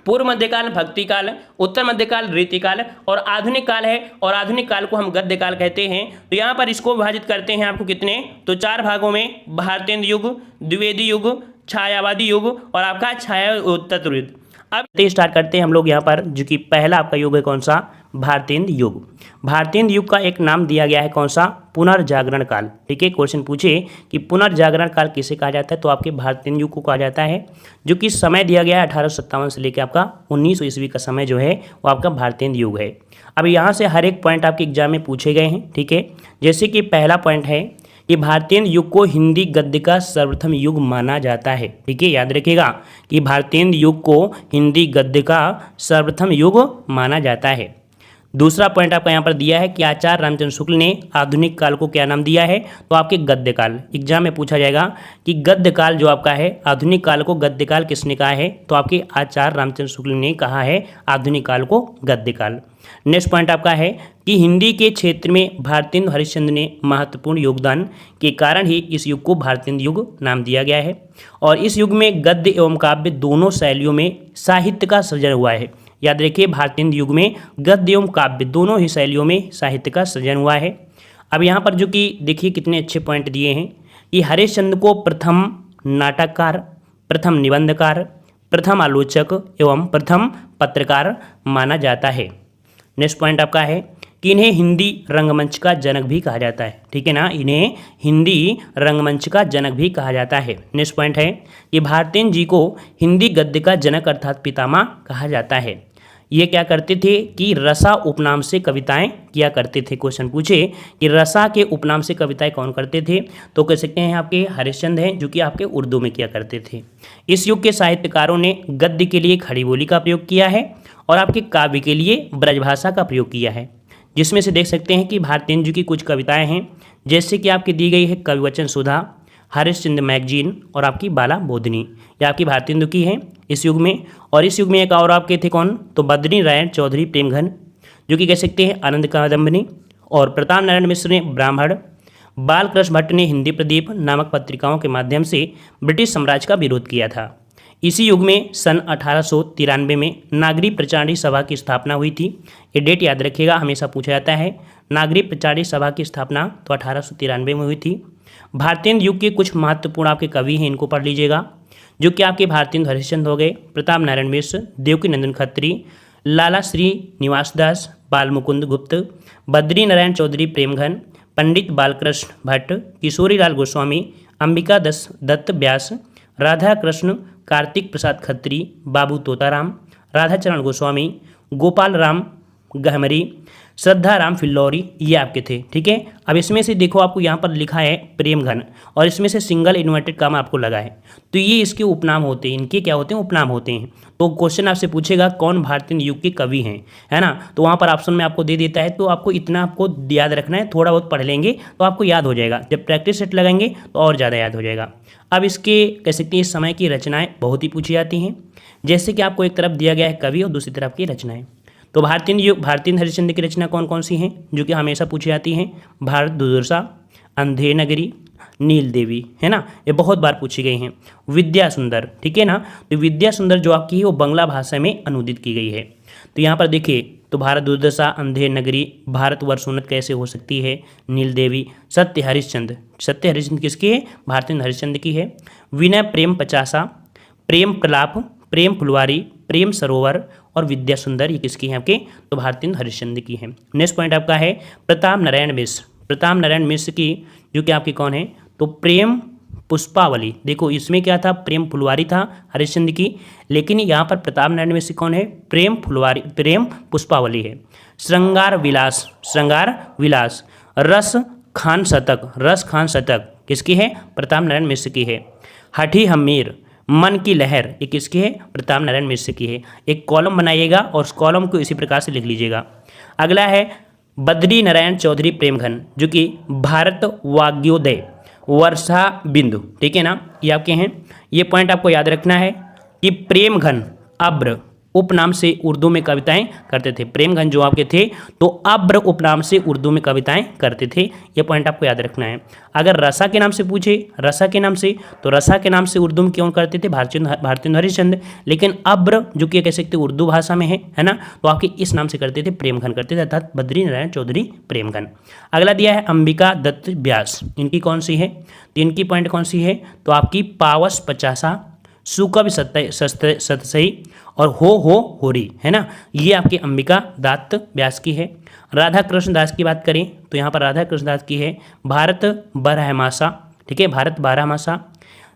पूर्व मध्यकाल भक्ति काल, उत्तर मध्यकाल रीतिकाल और आधुनिक काल है। और आधुनिक काल को हम गद्य काल कहते हैं। तो यहाँ पर इसको विभाजित करते हैं आपको कितने, तो 4 भागों में, भारतेंद्र युग, द्विवेदी युग, छायावादी युग और आपका छायातत्व युग। अब स्टार्ट करते हैं हम लोग यहाँ पर, जो कि पहला आपका युग है कौन सा, भारतेंद्र युग। भारतेंद्र युग का एक नाम दिया गया है कौन सा, पुनर्जागरण काल, ठीक है। क्वेश्चन पूछे कि पुनर्जागरण काल किसे कहा जाता है, तो आपके भारतेंद्र युग को कहा जाता है, जो कि समय दिया गया है 1857 से लेकर आपका 1900 ईस्वी का समय जो है वो आपका भारतेंद्र युग है। अब यहाँ से हर एक पॉइंट आपके एग्जाम में पूछे गए हैं, ठीक है। जैसे कि पहला पॉइंट है कि भारतेंद्र युग को हिंदी गद्य का सर्वप्रथम युग माना जाता है, ठीक है, याद रखिएगा कि भारतेंद्र युग को हिंदी गद्य का सर्वप्रथम युग माना जाता है। दूसरा पॉइंट आपका यहाँ पर दिया है कि आचार्य रामचंद्र शुक्ल ने आधुनिक काल को क्या नाम दिया है, तो आपके गद्य काल। एग्जाम में पूछा जाएगा कि गद्य काल जो आपका है, आधुनिक काल को गद्य काल किसने कहा है, तो आपके आचार्य रामचंद्र शुक्ल ने कहा है आधुनिक काल को गद्य काल। नेक्स्ट पॉइंट आपका है कि हिंदी के क्षेत्र में भारतेंद्र हरिश्चंद्र ने महत्वपूर्ण योगदान के कारण ही इस युग को भारतेंद्र युग नाम दिया गया है। और इस युग में गद्य एवं काव्य दोनों शैलियों में साहित्य का सृजन हुआ है। याद रखिए भारतेंद्र युग में गद्य एवं काव्य दोनों ही शैलियों में साहित्य का सृजन हुआ है। अब यहाँ पर जो कि देखिए कितने अच्छे पॉइंट दिए हैं कि हरिश्चंद्र को प्रथम नाटककार, प्रथम निबंधकार, प्रथम आलोचक एवं प्रथम पत्रकार माना जाता है। नेक्स्ट पॉइंट आपका है कि इन्हें हिंदी रंगमंच का जनक भी कहा जाता है, ठीक है ना, इन्हें हिंदी रंगमंच का जनक भी कहा जाता है। नेक्स्ट पॉइंट है कि भारतेंद्र जी को हिंदी गद्य का जनक अर्थात पितामह कहा जाता है। ये क्या करते थे कि रसा उपनाम से कविताएं किया करते थे। क्वेश्चन पूछे कि रसा के उपनाम से कविताएं कौन करते थे, तो कह सकते हैं आपके हरिश्चंद्र हैं, जो कि आपके उर्दू में किया करते थे। इस युग के साहित्यकारों ने गद्य के लिए खड़ी बोली का प्रयोग किया है और आपके काव्य के लिए ब्रजभाषा का प्रयोग किया है, जिसमें से देख सकते हैं कि भारतेंद्र जी की कुछ कविताएं हैं, जैसे कि आपकी दी गई है कविवचन सुधा, हरिश्चंद्र मैगजीन और आपकी बाला बोधनी, ये आपकी भारतेंद्र की हैं इस युग में। और इस युग में एक और आपके थे कौन, तो बद्री नारायण चौधरी प्रेमघन, जो कि कह सकते हैं आनंद कादम्बिनी, और प्रताप नारायण मिश्र ने ब्राह्मण, बालकृष्ण भट्ट ने हिंदी प्रदीप नामक पत्रिकाओं के माध्यम से ब्रिटिश साम्राज्य का विरोध किया था। इसी युग में सन 1893 में नागरिक प्रचारणी सभा की स्थापना हुई थी। ये डेट याद रखिएगा, हमेशा पूछा जाता है। नागरिक प्रचारणी सभा की स्थापना तो 1893 में हुई थी। भारतीय युग के कुछ महत्वपूर्ण आपके कवि हैं, इनको पढ़ लीजिएगा, जो कि आपके भारतेंदु हरिश्चंद्र हो गए, प्रताप नारायण मिश्र, देवकी नंदन खत्री, लाला श्री निवास दास, बाल मुकुंद गुप्त, बद्री नारायण चौधरी प्रेमघन, पंडित बालकृष्ण भट्ट, किशोरीलाल गोस्वामी, अंबिका दत्त व्यास, राधा कृष्ण कार्तिक प्रसाद खत्री, बाबू तोताराम, राधाचरण गोस्वामी, गोपाल राम गहमरी, श्रद्धा राम फिल्लौरी, ये आपके थे। ठीक है, अब इसमें से देखो आपको यहाँ पर लिखा है प्रेमघन, और इसमें से सिंगल इन्वर्टेड कामा आपको लगा है, तो ये इसके उपनाम होते हैं। इनके क्या होते हैं? उपनाम होते हैं। तो क्वेश्चन आपसे पूछेगा कौन भारतीय युग के कवि हैं, है ना, तो वहाँ पर ऑप्शन में आपको दे देता है। तो आपको इतना आपको याद रखना है, थोड़ा बहुत पढ़ लेंगे तो आपको याद हो जाएगा। जब प्रैक्टिस सेट लगाएंगे तो और ज़्यादा याद हो जाएगा। अब इसके कह सकते हैं इस समय की रचनाएँ बहुत ही पूछी जाती हैं, जैसे कि आपको एक तरफ दिया गया है कवि और दूसरी तरफ की रचनाएँ। तो भारतीय हरिश्चंद्र की रचना कौन कौन सी हैं जो कि हमेशा पूछी जाती हैं? भारत दुर्दशा, अंधेर नगरी, नील देवी, है ना, ये बहुत बार पूछी गई हैं। विद्या सुंदर, ठीक है ना, तो विद्या सुंदर जो आपकी है वो बंगला भाषा में अनुदित की गई है। तो यहाँ पर देखिए, तो भारत दुर्दशा, अंधेर नगरी, भारतवर्ष उन्नत कैसे हो सकती है, नील देवी, सत्य हरिश्चंद्र किसकी है? भारतीय हरिश्चंद्र की है। विनय प्रेम पचासा, प्रेम प्रलाप, प्रेम फुलवारी, प्रेम सरोवर और विद्या सुंदर, ये किसकी है आपके? तो भारतीय हरिश्चंद्र की है। नेक्स्ट पॉइंट आपका है प्रताप नारायण मिश्र की, जो कि आपकी कौन है? तो प्रेम पुष्पावली। देखो इसमें क्या था? प्रेम फुलवारी था हरिश्चंद्र की, लेकिन यहाँ पर प्रताप नारायण मिश्र कौन है? प्रेम पुष्पावली है। श्रृंगार विलास, रस खान शतक किसकी है? प्रताप नारायण मिश्र की है। हठी हमीर, मन की लहर, ये किसकी है? प्रताप नारायण मिश्र की है। एक कॉलम बनाइएगा और उस कॉलम को इसी प्रकार से लिख लीजिएगा। अगला है बद्री नारायण चौधरी प्रेमघन, जो कि भारत वाग्योदय, वर्षा बिंदु, ठीक है ना, ये आपके हैं। ये पॉइंट आपको याद रखना है कि प्रेमघन अब्र उपनाम से उर्दू में कविताएं करते थे। प्रेमघन जो आपके थे तो अब्र उपनाम से उर्दू में कविताएं करते थे, ये पॉइंट आपको याद रखना है। अगर रसा के नाम से पूछे, रसा के नाम से, तो रसा के नाम से उर्दू में क्यों करते थे? भारतेंदु हरिश्चंद्र। लेकिन अब्र जो कि कह सकते उर्दू भाषा में है ना, तो आपके इस नाम से करते थे, प्रेमघन करते थे, अर्थात बद्री नारायण चौधरी प्रेमघन। अगला दिया है अंबिका दत्त व्यास, इनकी कौन सी है? तो इनकी पॉइंट कौन सी है? तो आपकी पावस पचासा, सुकवि सतसई और हो होरी, है ना, ये आपके अंबिका दत्त व्यास की है। राधा कृष्ण दास की बात करें तो यहाँ पर राधा कृष्ण दास की है भारत बारहमासा, ठीक है, भारत बारहमासा,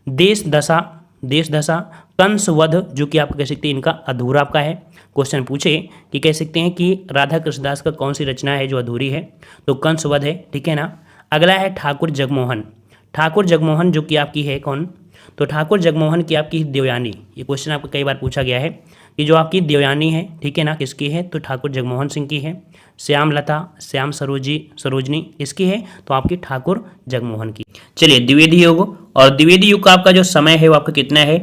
देश दशा, कंसवध, जो कि आप कह सकते हैं इनका अधूरा आपका है। क्वेश्चन पूछे कि कह सकते हैं कि राधा कृष्ण दास का कौन सी रचना है जो अधूरी है? तो कंसवध है, ठीक है ना। अगला है ठाकुर जगमोहन, जो कि आपकी है कौन? तो ठाकुर जगमोहन की आपकी देवयानी, ये क्वेश्चन आपको कई बार पूछा गया है कि जो आपकी देवयानी है, ठीक है ना, किसकी है? तो ठाकुर जगमोहन सिंह की है। श्याम सरोजनी इसकी है, तो आपकी ठाकुर जगमोहन की। चलिए द्विवेदी युग, और द्विवेदी युग का आपका जो समय है वो आपका कितना है?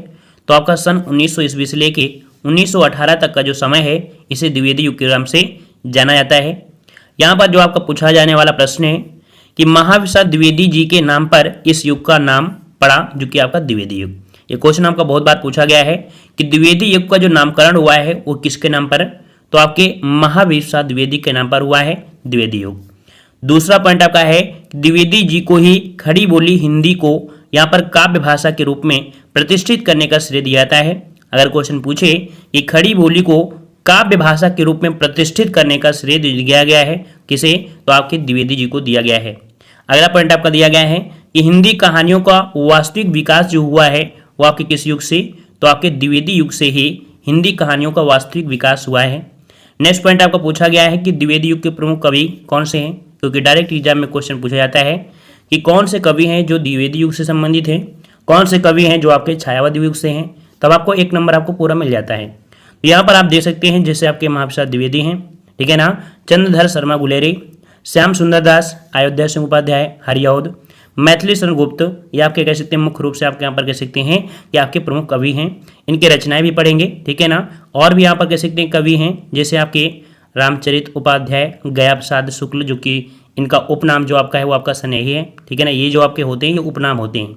तो आपका सन 1900 ईस्वी से लेके 1918 तक का जो समय है इसे द्विवेदी युग के नाम से जाना जाता है। यहाँ पर जो आपका पूछा जाने वाला प्रश्न है कि महाविशाल द्विवेदी जी के नाम पर इस युग का नाम पड़ा, जो कि आपका द्विवेदी युग। ये क्वेश्चन आपका बहुत बार पूछा गया है कि द्विवेदी युग का जो नामकरण हुआ है वो किसके नाम पर? तो आपके महावीर शाह द्विवेदी के नाम पर हुआ है द्विवेदी युग। दूसरा पॉइंट आपका है द्विवेदी जी को ही खड़ी बोली हिंदी को यहाँ पर काव्य भाषा के रूप में प्रतिष्ठित करने का श्रेय दिया जाता है। अगर क्वेश्चन पूछे कि खड़ी बोली को काव्य भाषा के रूप में प्रतिष्ठित करने का श्रेय दिया गया है किसे? तो आपके द्विवेदी जी को दिया गया है। अगला पॉइंट आपका दिया गया है कि हिंदी कहानियों का वास्तविक विकास जो हुआ है वो आपके किस युग से? तो आपके द्विवेदी युग से ही हिंदी कहानियों का वास्तविक विकास हुआ है। नेक्स्ट पॉइंट आपका पूछा गया है कि द्विवेदी युग के प्रमुख कवि कौन से हैं, क्योंकि डायरेक्ट एग्जाम में क्वेश्चन पूछा जाता है कि कौन से कवि हैं जो द्विवेदी युग से संबंधित हैं, कौन से कवि हैं जो आपके छायावादी युग से हैं, तब आपको एक नंबर आपको पूरा मिल जाता है। तो यहाँ पर आप देख सकते हैं जैसे आपके महाप्रसाद द्विवेदी हैं, ठीक है ना, चंद्रधर शर्मा गुलेरी, श्याम सुंदर दास, अयोध्या सिंह उपाध्याय, हरिऔध, मैथिली शरण गुप्त, ये आपके कह सकते हैं मुख्य रूप से आपके यहाँ पर कह सकते हैं कि आपके प्रमुख कवि हैं। इनके रचनाएं भी पढ़ेंगे, ठीक है ना। और भी यहाँ पर कह सकते हैं कवि हैं जैसे आपके रामचरित उपाध्याय, गया प्रसाद शुक्ल, जो कि इनका उपनाम जो आपका है वो आपका स्नेही है, ठीक है ना। ये जो आपके होते हैं ये उपनाम होते हैं।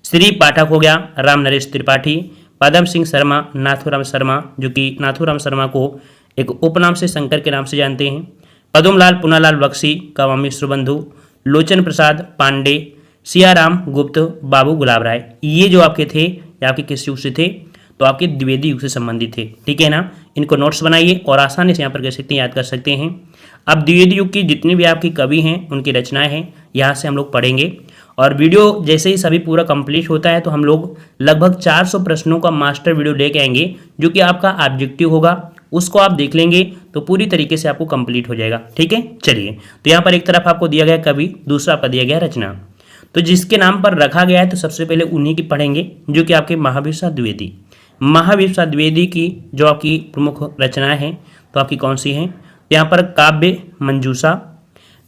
श्री पाठक हो गया, राम नरेश त्रिपाठी, पदम सिंह शर्मा, नाथूराम शर्मा, जो कि नाथूराम शर्मा को एक उपनाम से शंकर के नाम से जानते हैं। पदमलाल पुनालाल बख्शी का मिश्र बंधु, लोचन प्रसाद पांडे, सियाराम गुप्त, बाबू गुलाब राय, ये जो आपके थे ये आपके किस युग से थे, तो आपके द्विवेदी युग से संबंधित थे, ठीक है ना। इनको नोट्स बनाइए और आसानी से यहाँ पर कह सकते हैं, याद कर सकते हैं। अब द्विवेदी युग की जितनी भी आपकी कवि हैं उनकी रचनाएं हैं यहाँ से हम लोग पढ़ेंगे। और वीडियो जैसे ही सभी पूरा कंप्लीट होता है तो हम लोग लगभग 400 प्रश्नों का मास्टर वीडियो लेके आएंगे, जो कि आपका ऑब्जेक्टिव होगा। उसको आप देख लेंगे तो पूरी तरीके से आपको कंप्लीट हो जाएगा, ठीक है। चलिए, तो यहाँ पर एक तरफ आपको दिया गया कवि, दूसरा आपका दिया गया रचना। तो जिसके नाम पर रखा गया है तो सबसे पहले उन्हीं की पढ़ेंगे, जो कि आपके महावीर शाह द्विवेदी। महावीर शाह द्विवेदी की जो आपकी प्रमुख रचनाएं हैं तो आपकी कौन सी हैं? यहाँ पर काव्य मंजूषा,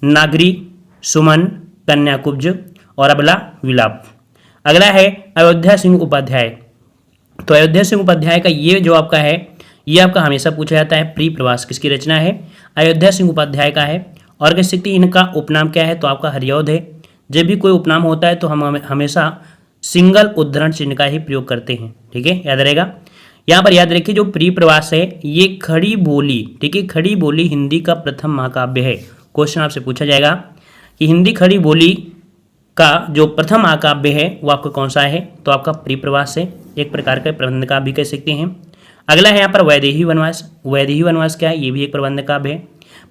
नागरी, सुमन, कन्याकुब्ज और अबला विलाप। अगला है अयोध्या सिंह उपाध्याय। तो अयोध्या सिंह उपाध्याय का ये जो आपका है ये आपका हमेशा पूछा जाता है। प्रिय प्रवास किसकी रचना है? अयोध्या सिंह उपाध्याय का है। और कह सकते हैं इनका उपनाम क्या है? तो आपका हरिऔध है। जब भी कोई उपनाम होता है तो हम हमेशा सिंगल उद्धरण चिन्ह का ही प्रयोग करते हैं, ठीक है, याद रहेगा। यहाँ पर याद रखिए जो प्रिय प्रवास है ये खड़ी बोली, ठीक है, खड़ी बोली हिंदी का प्रथम महाकाव्य है। क्वेश्चन आपसे पूछा जाएगा कि हिंदी खड़ी बोली का जो प्रथम महाकाव्य है वो आपका कौन सा है? तो आपका प्रिय प्रवास है, एक प्रकार का प्रबंध काव्य भी कह सकते हैं। अगला है यहाँ पर वैदेही वनवास। वैदेही वनवास क्या है? ये भी एक प्रबंध काव्य है।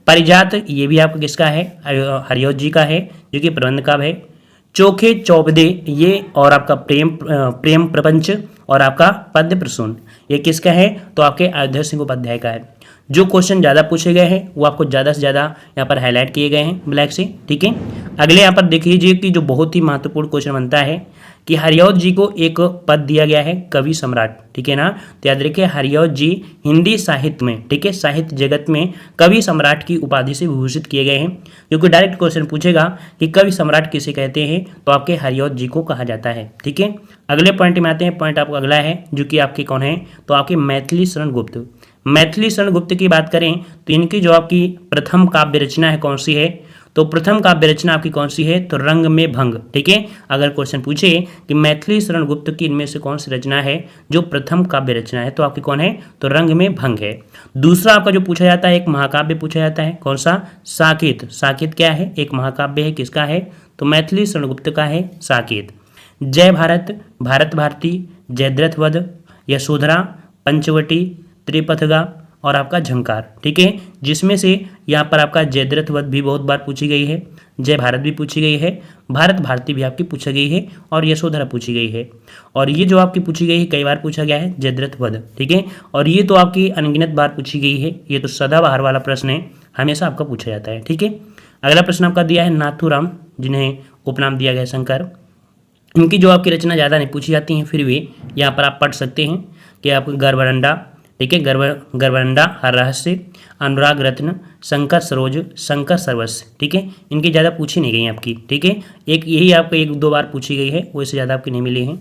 परिजात ये भी आपका किसका है? हरिऔध जी का है, जो कि प्रबंध काव्य है। चोखे चौबदे ये और आपका प्रेम प्रपंच और आपका पद्य प्रसून ये किसका है? तो आपके अयोध्या सिंह उपाध्याय का है। जो क्वेश्चन ज़्यादा पूछे गए हैं वो आपको ज़्यादा से ज़्यादा यहाँ पर हाईलाइट किए गए हैं ब्लैक से, ठीक है। अगले यहाँ पर देख लीजिए कि जो बहुत ही महत्वपूर्ण क्वेश्चन बनता है कि हरिऔध जी को एक पद दिया गया है कवि सम्राट, ठीक है ना। तो याद रखिए हरिऔध जी हिंदी साहित्य में, ठीक है, साहित्य जगत में कवि सम्राट की उपाधि से विभूषित किए गए हैं। क्योंकि डायरेक्ट क्वेश्चन पूछेगा कि कवि सम्राट किसे कहते हैं, तो आपके हरिऔध जी को कहा जाता है, ठीक है। अगले पॉइंट में आते हैं। पॉइंट आपको अगला है जो कि आपके कौन है? तो आपके मैथिली शरण गुप्त। मैथिली शरण गुप्त की बात करें तो इनकी जो आपकी प्रथम काव्य रचना है कौन सी है? तो प्रथम काव्य रचना आपकी कौन सी है? तो रंग में भंग, ठीक है। अगर क्वेश्चन पूछे कि मैथिली शरण गुप्त की इनमें से कौन सी रचना है जो प्रथम काव्य रचना है, तो आपकी कौन है? तो रंग में भंग है। दूसरा आपका जो पूछा जाता है एक महाकाव्य पूछा जाता है, कौन सा? साकेत। साकेत क्या है? एक महाकाव्य है, किसका है? तो मैथिली शरण गुप्त का है साकेत। जय भारत, भारत भारती, जयद्रथ वध, यशोधरा, पंचवटी, त्रिपथगा और आपका झंकार, ठीक है। जिसमें से यहाँ पर आपका जयद्रथ वध भी बहुत बार पूछी गई है, जय भारत भी पूछी गई है, भारत भारती भी आपकी पूछी गई है और यशोधरा पूछी गई है। और ये जो आपकी पूछी गई है कई बार पूछा गया है जयद्रथ वध, ठीक है। और ये तो आपकी अनगिनत बार पूछी गई है। ये तो सदाबहार वाला प्रश्न है, हमेशा आपका पूछा जाता है, ठीक है। अगला प्रश्न आपका दिया है नाथूराम, जिन्हें उपनाम दिया गया शंकर। इनकी जो आपकी रचना ज़्यादा नहीं पूछी जाती हैं, फिर भी यहाँ पर आप पढ़ सकते हैं कि आपको गर्वरंडा, ठीक है, गर्वरंडा, हर रहस्य, अनुराग रत्न, शंकर सरोज, शंकर सर्वस्व, ठीक है। इनकी ज़्यादा पूछी नहीं गई आपकी, ठीक है। एक यही आपको एक दो बार पूछी गई है, वैसे ज़्यादा आपकी नहीं मिली है।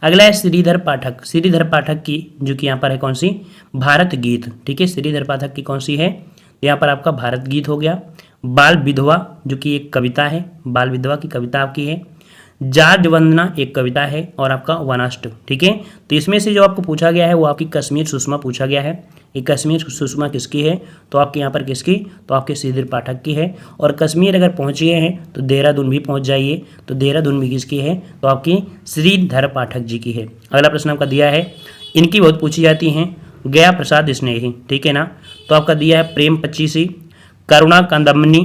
अगला है श्रीधर पाठक। श्रीधर पाठक की जो कि यहाँ पर है कौन सी? भारत गीत, ठीक है। श्रीधर पाठक की कौन सी है? यहाँ पर आपका भारत गीत हो गया। बाल विधवा जो कि एक कविता है, बाल विधवा की कविता आपकी है। जाज वंदना एक कविता है और आपका वनाष्ट, ठीक है। तो इसमें से जो आपको पूछा गया है वो आपकी कश्मीर सुषमा पूछा गया है। ये कश्मीर सुषमा किसकी है? तो आपके यहाँ पर किसकी? तो आपके श्रीधर पाठक की है। और कश्मीर अगर पहुँच गए हैं तो देहरादून भी पहुँच जाइए, तो देहरादून भी किसकी है? तो आपकी श्रीधर पाठक जी की है। अगला प्रश्न आपका दिया है, इनकी बहुत पूछी जाती हैं, गया प्रसाद स्नेही, ठीक है ना। तो आपका दिया है प्रेम पच्चीसी, करुणा कादम्बनी,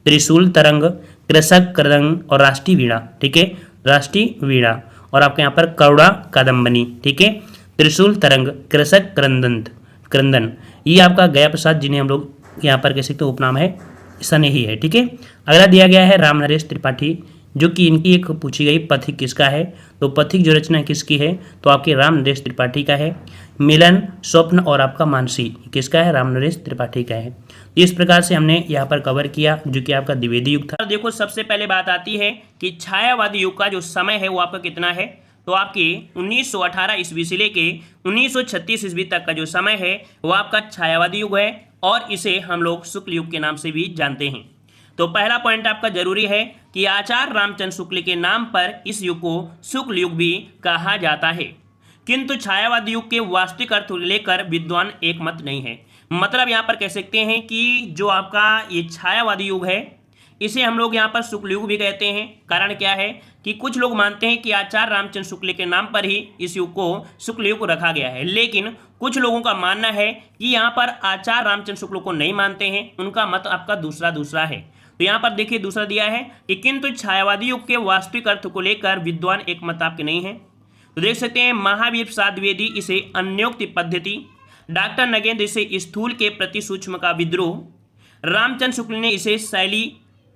त्रिशूल तरंग, कृषक कृदंग और राष्ट्रीय वीणा, ठीक है, राष्ट्रीय वीणा। और आपके यहाँ पर करुणा कादम्बनी, ठीक है, त्रिशूल तरंग, कृषक क्रंदन, ये आपका गया प्रसाद जिन्हें हम लोग यहाँ पर कह सकते हैं उपनाम है स्नेही है, ठीक है। अगला दिया गया है राम नरेश त्रिपाठी, जो कि इनकी एक पूछी गई पथिक किसका है? तो पथिक जो रचना किसकी है? तो आपके राम नरेश त्रिपाठी का है। मिलन, स्वप्न और आपका मानसी किसका है? राम नरेश त्रिपाठी का है। इस प्रकार से हमने यहाँ पर कवर किया जो कि आपका द्विवेदी युग था। देखो सबसे पहले बात आती है कि छायावादी युग का जो समय है वो आपका कितना है? तो आपके 1918 ईस्वी से लेके 1936 ईस्वी तक का जो समय है वो आपका छायावादी युग है और इसे हम लोग शुक्ल युग के नाम से भी जानते हैं। तो पहला पॉइंट आपका जरूरी है कि आचार्य रामचंद्र शुक्ल के नाम पर इस युग को शुक्ल युग भी कहा जाता है, किंतु छायावादी युग के वास्तविक अर्थ लेकर विद्वान एक मत नहीं है। मतलब यहाँ पर कह सकते हैं कि जो आपका ये छायावादी युग है इसे हम लोग यहाँ पर शुक्ल युग भी कहते हैं। कारण क्या है कि कुछ लोग मानते हैं कि आचार्य रामचंद्र शुक्ल के नाम पर ही इस युग को शुक्ल युग रखा गया है, लेकिन कुछ लोगों का मानना है कि यहाँ पर आचार्य रामचंद्र शुक्ल को नहीं मानते हैं, उनका मत आपका दूसरा है। तो यहाँ पर देखिए दूसरा दिया है कि किंतु छायावादी युग के वास्तविक अर्थ को लेकर विद्वान एक मत आपके नहीं है। तो देख सकते हैं महावीर प्रसाद द्विवेदी इसे अन्योक्ति पद्धति, डॉक्टर नगेंद्र इसे स्थूल के प्रति सूक्ष्म का विद्रोह, रामचंद्र शुक्ल ने इसे शैली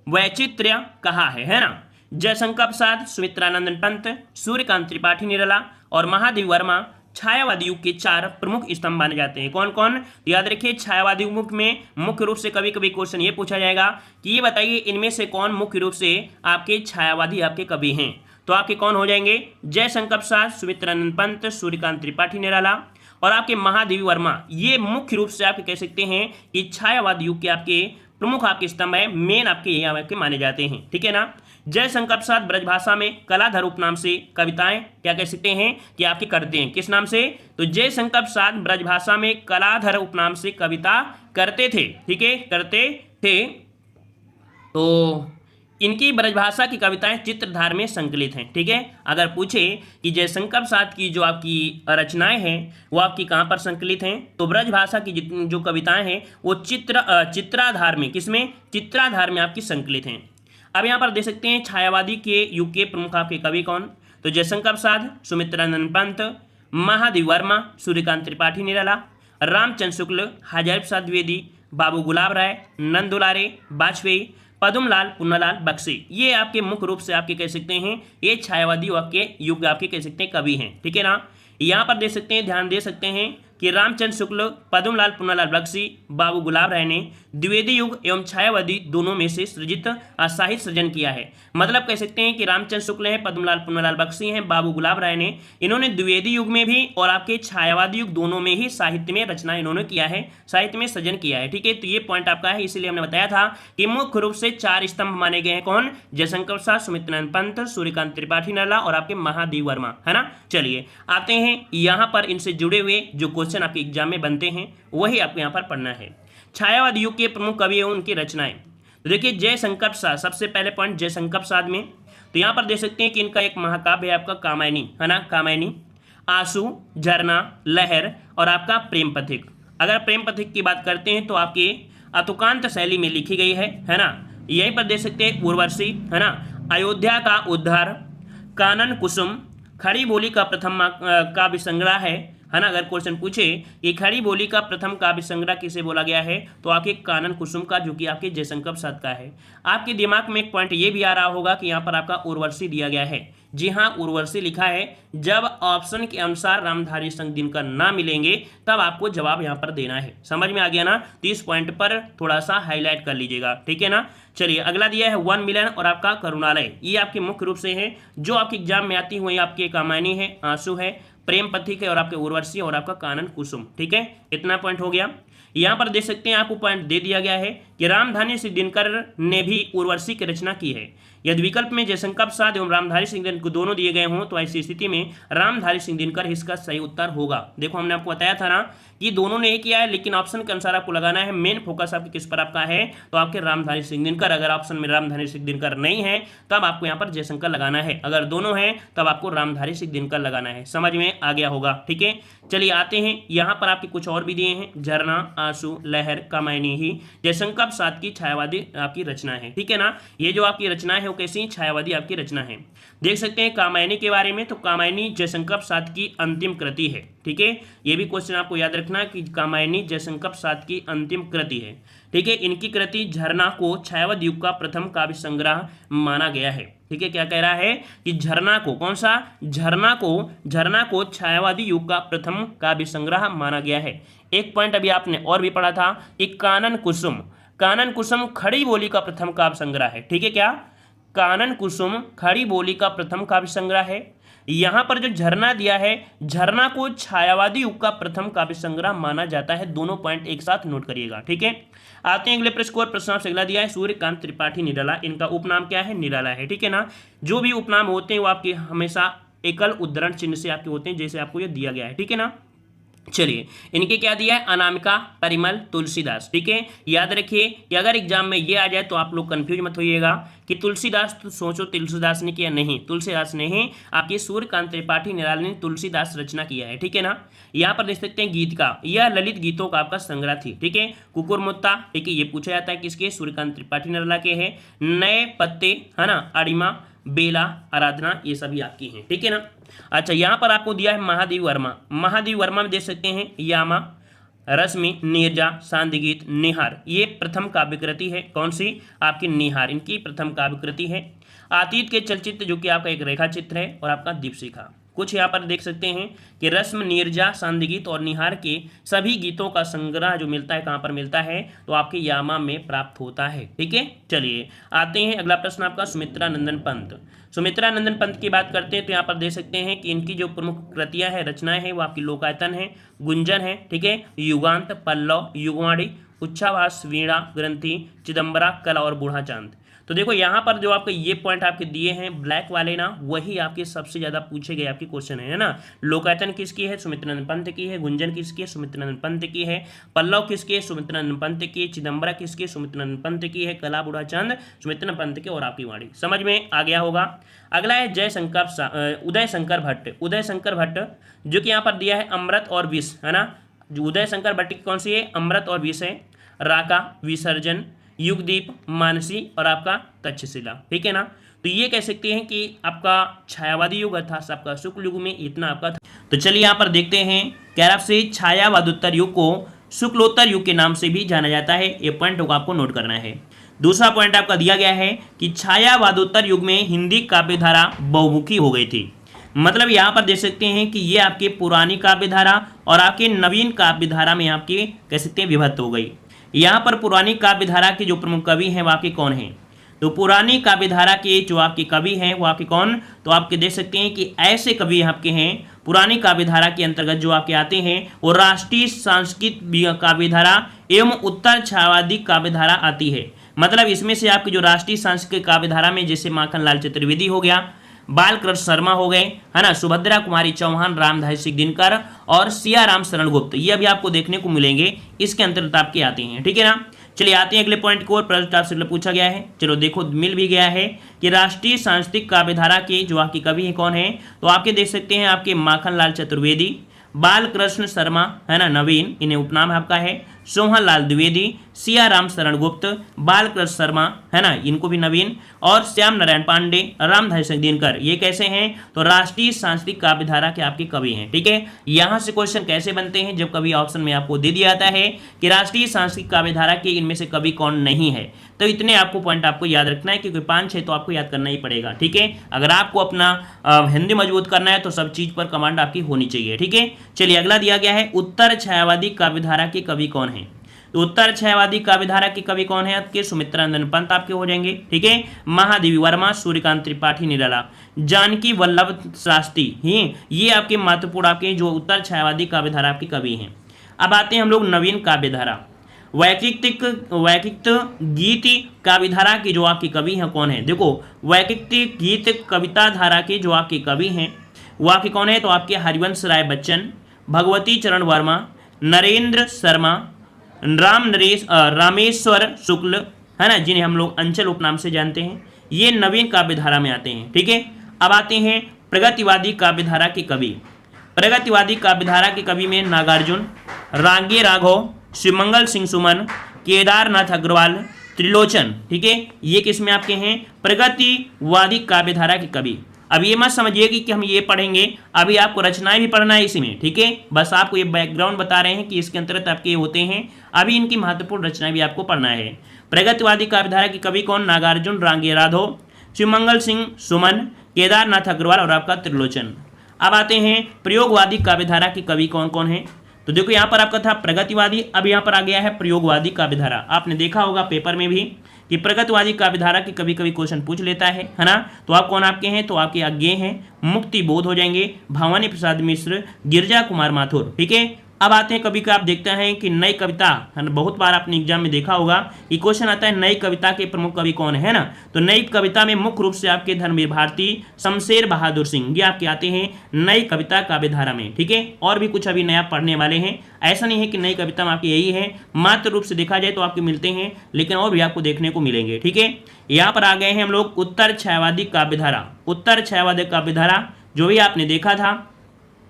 वैचित्र्य कहा है ना। जयशंकर प्रसाद, सुमित्रानंद पंत, सूर्यकांत त्रिपाठी निराला और महादेव वर्मा छायावादी युग के 4 प्रमुख स्तंभ माने जाते हैं। कौन कौन? याद रखिए छायावादी युग में मुख्य रूप से कभी कभी क्वेश्चन ये पूछा जाएगा कि ये बताइए इनमें से कौन मुख्य रूप से आपके छायावादी आपके कवि हैं। तो आपके कौन हो जाएंगे? जयशंकर प्रसाद, सुमित्रानंद पंत, सूर्यकांत त्रिपाठी निराला और आपके महादेवी वर्मा। ये मुख्य रूप से आप कह सकते हैं कि छायावादी युग के आपके प्रमुख आपके स्तंभ है, मेन आपके ये आपके माने जाते हैं। ठीक है ना। जयशंकर प्रसाद ब्रजभाषा में कलाधर उपनाम से कविताएं क्या कह सकते हैं कि आपके करते हैं। किस नाम से? तो जयशंकर प्रसाद ब्रजभाषा में कलाधर उपनाम से कविता करते थे। ठीक है, करते थे। तो इनकी ब्रजभाषा की कविताएं चित्रधार में संकलित हैं। ठीक है, अगर पूछे कि जयशंकर प्रसाद की जो आपकी रचनाएं हैं वो आपकी कहाँ पर संकलित हैं, तो ब्रजभाषा की जितनी जो कविताएं हैं वो चित्राधार में, किसमें? चित्राधार में आपकी संकलित हैं। अब यहाँ पर देख सकते हैं छायावादी के युग के प्रमुख आपके कवि कौन? तो जयशंकर प्रसाद, सुमित्रानंद पंत, महादेव वर्मा, सूर्यकांत त्रिपाठी निराला, रामचंद्र शुक्ल, हजारी प्रसाद द्विवेदी, बाबू गुलाब राय, नंद दुलारे, वाजपेयी, पद्मलाल, पुन्नालाल बख्शी। ये आपके मुख्य रूप से आपके कह सकते हैं ये छायावादी आपके युग आपके कह सकते हैं कवि हैं। ठीक है ना। यहाँ पर देख सकते हैं, ध्यान दे सकते हैं कि रामचंद्र शुक्ल, पद्मलाल, पुन्नालाल बख्शी, बाबू गुलाब राय ने द्विवेदी युग एवं छायावादी दोनों में से सृजित साहित्य सृजन किया है। मतलब कह सकते हैं कि रामचंद्र शुक्ल हैं, पद्मलाल पुन्नालाल बख्शी हैं, बाबू गुलाब राय ने इन्होंने द्विवेदी युग में भी और आपके छायावादी युग दोनों में ही साहित्य में रचना इन्होंने किया है, साहित्य में सृजन किया है। ठीक है, तो ये पॉइंट आपका है, इसीलिए हमने बताया था कि मुख्य रूप से 4 स्तंभ माने गए हैं। कौन? जयशंकर प्रसाद, सुमित्रानंद पंत, सूर्यकांत त्रिपाठी निराला और आपके महादेव वर्मा, है ना। चलिए आते हैं यहाँ पर इनसे जुड़े हुए जो क्वेश्चन आपके एग्जाम में बनते हैं वही आपको यहाँ पर पढ़ना है। छायावादी युग के प्रमुख कवि एवं उनकी रचनाएं। तो देखिए जयशंकर प्रसाद, सबसे पहले पॉइंट जयशंकर प्रसाद में तो यहाँ पर देख सकते हैं कि इनका एक महाकाव्य है आपका कामायनी, है ना। कामायनी, आंसू, झरना, लहर और आपका प्रेम पथिक। अगर प्रेम पथिक की बात करते हैं तो आपके अतुकांत शैली में लिखी गई है ना। यहीं पर देख सकते हैं उर्वशी, है ना, अयोध्या का उद्धार, कानन कुसुम, खड़ी बोली का प्रथम काव्य संग्रह है ना। अगर क्वेश्चन पूछे कि खड़ी बोली का प्रथम काव्य संग्रह किसे बोला गया है तो आपके कानन कुसुम का, जो कि आपके जयशंकर प्रसाद का है। आपके दिमाग में एक पॉइंट ये भी आ रहा होगा कि यहाँ पर आपका उर्वशी दिया गया है। जी हाँ, उर्वशी लिखा है। जब ऑप्शन के अनुसार रामधारी सिंह दिनकर ना मिलेंगे तब आपको जवाब यहाँ पर देना है। समझ में आ गया ना। तो इस पॉइंट पर थोड़ा सा हाईलाइट कर लीजिएगा। ठीक है ना। चलिए अगला दिया है 1 मिलन और आपका करुणालय। ये आपके मुख्य रूप से है जो आपके एग्जाम में आती हुई आपके कामायनी है, आंसू है, प्रेम पथिक है और आपके उर्वशी और आपका कानन कुसुम। ठीक है, इतना पॉइंट हो गया। यहाँ पर देख सकते हैं आपको पॉइंट दे दिया गया है कि रामधारी सिंह दिनकर ने भी उर्वशी की रचना की है। यदि विकल्प में जयशंकर प्रसाद एवं रामधारी सिंह दिनकर दोनों दिए गए हों तो ऐसी स्थिति में रामधारी सिंह दिनकर इसका सही उत्तर होगा। देखो हमने आपको बताया था ना कि दोनों ने ही किया है, लेकिन ऑप्शन के अनुसार आपको लगाना है। मेन फोकस आपके किस पर आपका है तो आपके रामधारी सिंह दिनकर। अगर ऑप्शन में रामधारी सिंह दिनकर नहीं है तब आपको यहाँ पर जयशंकर लगाना है। अगर दोनों हैं तब आपको रामधारी सिंह दिनकर लगाना है। समझ में आ गया होगा। ठीक है, चलिए आते हैं यहाँ पर आपके कुछ और भी दिए हैं। झरना, आंसू, लहर, कामायनी ही जयशंकर प्रसाद की छायावादी आपकी रचना है। ठीक है ना। ये जो आपकी रचना है वो कैसी छायावादी आपकी रचना है। देख सकते हैं कामायनी के बारे में, तो कामायनी जयशंकर प्रसाद की अंतिम कृति है। ठीक है, ये भी क्वेश्चन आपको याद रखना कि कामायनी जयशंकर प्रसाद की अंतिम कृति है। ठीक है, इनकी कृति झरना को छायावादी युग का प्रथम काव्य संग्रह माना गया है। ठीक है, क्या कह रहा है कि झरना को, कौन सा? झरना को छायावादी युग का प्रथम काव्य संग्रह माना गया है। एक पॉइंट अभी आपने और भी पढ़ा था कि कानन कुसुम खड़ी बोली का प्रथम काव्य संग्रह है। ठीक है, क्या? कानन कुसुम खड़ी बोली का प्रथम काव्य संग्रह है। यहां पर जो झरना दिया है, झरना को छायावादी युग का प्रथम काव्य संग्रह माना जाता है। दोनों पॉइंट एक साथ नोट करिएगा, ठीक है। आते हैं अगले प्रश्न को। प्रश्न आपसे अगला दिया है सूर्यकांत त्रिपाठी निराला, इनका उपनाम क्या है? निराला है, ठीक है ना। जो भी उपनाम होते हैं वो आपके हमेशा एकल उद्धरण चिन्ह से आपके होते हैं, जैसे आपको ये दिया गया है, ठीक है ना। चलिए, इनके क्या दिया है? अनामिका, परिमल, तुलसीदास, ठीक है। याद रखिए कि अगर एग्जाम में ये आ जाए तो आप लोग कंफ्यूज मत होइएगा कि तुलसीदास, तो सोचो तुलसीदास ने किया, नहीं, तुलसीदास ने ही आपके सूर्यकांत त्रिपाठी निराला ने तुलसीदास रचना किया है, ठीक है ना। यहाँ पर देख सकते हैं गीत का, यह ललित गीतों का आपका संग्रह थी, ठीक है। कुकुरमुत्ता, ठीक है, ये पूछा जाता है किसके? सूर्यकांत त्रिपाठी निराला के हैं। नए पत्ते, है ना, अरिमा, बेला, आराधना, ये सभी आपकी हैं, ठीक है ना। अच्छा, यहाँ पर आपको दिया है महादेवी वर्मा। महादेवी वर्मा में देख सकते हैं यामा, रश्मि, नीरजा, शांतिगीत, निहार, ये प्रथम काव्य कृति है। कौन सी? आपकी निहार, इनकी प्रथम काव्य कृति है। अतीत के चलचित्र, जो कि आपका एक रेखा चित्र है, और आपका दीपशिखा। कुछ यहाँ पर देख सकते हैं कि रस्म, नीरजा, शांतिगीत और निहार के सभी गीतों का संग्रह जो मिलता है, कहाँ पर मिलता है? तो आपके यामा में प्राप्त होता है, ठीक है। चलिए आते हैं अगला प्रश्न आपका सुमित्रा नंदन पंत। सुमित्रा नंदन पंत की बात करते हैं तो यहाँ पर देख सकते हैं कि इनकी जो प्रमुख कृतियां हैं, रचनाएं हैं, वो आपकी लोकायतन है, गुंजन है, ठीक है, युगांत, पल्लव, युगवाणी, उच्छावास, वीणा, ग्रंथि, चिदम्बरा, कला और बूढ़ा चांद। तो देखो यहाँ पर जो आपके ये पॉइंट आपके दिए हैं ब्लैक वाले ना, वही आपके सबसे ज्यादा पूछे गए आपके क्वेश्चन है ना। लोकायतन किसकी है? सुमित्रानंद पंत की है। गुंजन किसकी है? सुमित्रानंद पंत की है। पल्लव किसकी है? सुमित्रानंद पंत की है। चिदम्बरा किसकी है? सुमित्रानंद पंत की है। कला, बूढ़ा चांद, सुमित्रानंद पंत की, और आपकी वाणी। समझ में आ गया होगा। अगला है उदय शंकर भट्ट। उदय शंकर भट्ट जो कि यहाँ पर दिया है अमृत और विष, है ना। जो उदय शंकर भट्ट की कौन सी है? अमृत और विष है। राका, विसर्जन, युगदीप, मानसी और आपका तक्षशिला, ठीक है ना। तो ये कह सकते हैं कि आपका छायावादी युग था, आपका शुक्ल युग में इतना आपका था। तो चलिए यहाँ पर देखते हैं, कह रहा से छायावादोत्तर युग को शुक्लोत्तर युग के नाम से भी जाना जाता है। ये पॉइंट को आपको नोट करना है। दूसरा पॉइंट आपका दिया गया है कि छायावादोत्तर युग में हिंदी काव्यधारा बहुमुखी हो गई थी। मतलब यहाँ पर देख सकते हैं कि ये आपके पुरानी काव्यधारा और आपके नवीन काव्यधारा में आपके कह सकते हैं विभक्त हो गई। यहाँ पर पुरानी काव्यधारा के जो प्रमुख कवि हैं वो आपके कौन हैं? तो पुरानी काव्यधारा के जो आपके कवि हैं वो आपके कौन? तो आपके देख सकते हैं कि ऐसे कवि आपके हैं पुरानी काव्यधारा के अंतर्गत जो आपके आते हैं, वो राष्ट्रीय सांस्कृतिक काव्यधारा एवं उत्तर छायावादी काव्यधारा आती है। मतलब इसमें से आपकी जो राष्ट्रीय सांस्कृतिक काव्यधारा में जैसे माखनलाल चतुर्वेदी हो गया, बालकृष्ण शर्मा हो गए, है ना, सुभद्रा कुमारी चौहान, रामधारी सिंह दिनकर और सियाराम शरण गुप्त, ये अभी आपको देखने को मिलेंगे, इसके अंतर्गत आपके आते हैं, ठीक है ना। चलिए आते हैं अगले पॉइंट को। प्रश्न आपसे पूछा गया है, चलो देखो मिल भी गया है कि राष्ट्रीय सांस्कृतिक काव्यधारा के जो आपके कवि हैं कौन है? तो आपके देख सकते हैं आपके माखनलाल चतुर्वेदी, बालकृष्ण शर्मा, है ना, नवीन, इन्हें उपनाम आपका है, सोहनलाल द्विवेदी, सियाराम शरण गुप्त, बालकृष्ण शर्मा, है ना, इनको भी नवीन, और श्याम नारायण पांडे, रामधारी सिंह दिनकर, ये कैसे हैं? तो राष्ट्रीय सांस्कृतिक काव्यधारा के आपके कवि हैं, ठीक है। यहाँ से क्वेश्चन कैसे बनते हैं? जब कभी ऑप्शन में आपको दे दिया जाता है कि राष्ट्रीय सांस्कृतिक काव्यधारा के इनमें से कवि कौन नहीं है, तो इतने आपको पॉइंट आपको याद रखना है, क्योंकि 5-6 तो आपको याद करना ही पड़ेगा, ठीक है। अगर आपको अपना हिंदी मजबूत करना है तो सब चीज पर कमांड आपकी होनी चाहिए, ठीक है। चलिए अगला दिया गया है उत्तर छायावादी काव्यधारा के कवि कौन है? तो उत्तर छायावादी काव्यधारा के कवि कौन है? आपके सुमित्रा नंदन पंत आपके हो जाएंगे, ठीक है। महादेवी वर्मा, सूर्यकांत त्रिपाठी निराला, जानकी वल्लभ शास्त्री, ये आपके महत्वपूर्ण आपके जो उत्तर छायावादी काव्यधारा आपके कवि हैं। अब आते हैं हम लोग नवीन काव्यधारा, वैकृत गीत काव्यधारा के जो आपके कवि हैं कौन है? देखो वैकृत गीत कविता धारा के जो आपके कवि हैं वो आपके कौन है? तो आपके हरिवंश राय बच्चन, भगवती चरण वर्मा, नरेंद्र शर्मा, रामेश्वर शुक्ल, है ना, जिन्हें हम लोग अंचल उपनाम से जानते हैं, ये नवीन काव्यधारा में आते हैं, ठीक है। अब आते हैं प्रगतिवादी काव्यधारा के कवि। प्रगतिवादी काव्यधारा के कवि में नागार्जुन, रांगे राघव, शिवमंगल सिंह सुमन, केदारनाथ अग्रवाल, त्रिलोचन, ठीक है, ये किसमें आपके हैं? प्रगतिवादी काव्यधारा के कवि। अब ये मत समझिए कि हम ये पढ़ेंगे, अभी आपको रचनाएं भी पढ़ना है इसी में, ठीक है। बस आपको ये बैकग्राउंड बता रहे हैं कि इसके अंतर्गत आपके ये होते हैं, अभी इनकी महत्वपूर्ण रचनाएं भी आपको पढ़ना है। प्रगतिवादी काव्यधारा के कवि कौन? नागार्जुन, रांगे राघव, शिवमंगल सिंह सुमन, केदारनाथ अग्रवाल और आपका त्रिलोचन। अब आते हैं प्रयोगवादी काव्यधारा के कवि कौन कौन है? तो देखो यहाँ पर आपका था प्रगतिवादी, अब यहाँ पर आ गया है प्रयोगवादी काव्यधारा। आपने देखा होगा पेपर में भी कि प्रगतिवादी काव्यधारा के कभी कभी क्वेश्चन पूछ लेता है ना। तो आप कौन आपके हैं, तो आपके आगे हैं मुक्ति बोध हो जाएंगे, भवानी प्रसाद मिश्र, गिरजा कुमार माथुर। ठीक है, अब आते हैं कभी आप देखते हैं कि नई कविता, बहुत बार आपने एग्जाम में देखा होगा ये क्वेश्चन आता है, नई कविता के प्रमुख कवि कौन है ना। तो नई कविता में मुख्य रूप से आपके धर्मवीर भारती, शमशेर बहादुर सिंह, ये आपके आते हैं नई कविता काव्यधारा में। ठीक है, और भी कुछ अभी नया पढ़ने वाले हैं, ऐसा नहीं है कि नई कविता में आपकी यही है, मात्र रूप से देखा जाए तो आपके मिलते हैं, लेकिन और भी आपको देखने को मिलेंगे। ठीक है, यहाँ पर आ गए हैं हम लोग उत्तर छायावादी काव्यधारा। उत्तर छायावादी काव्यधारा जो भी आपने देखा था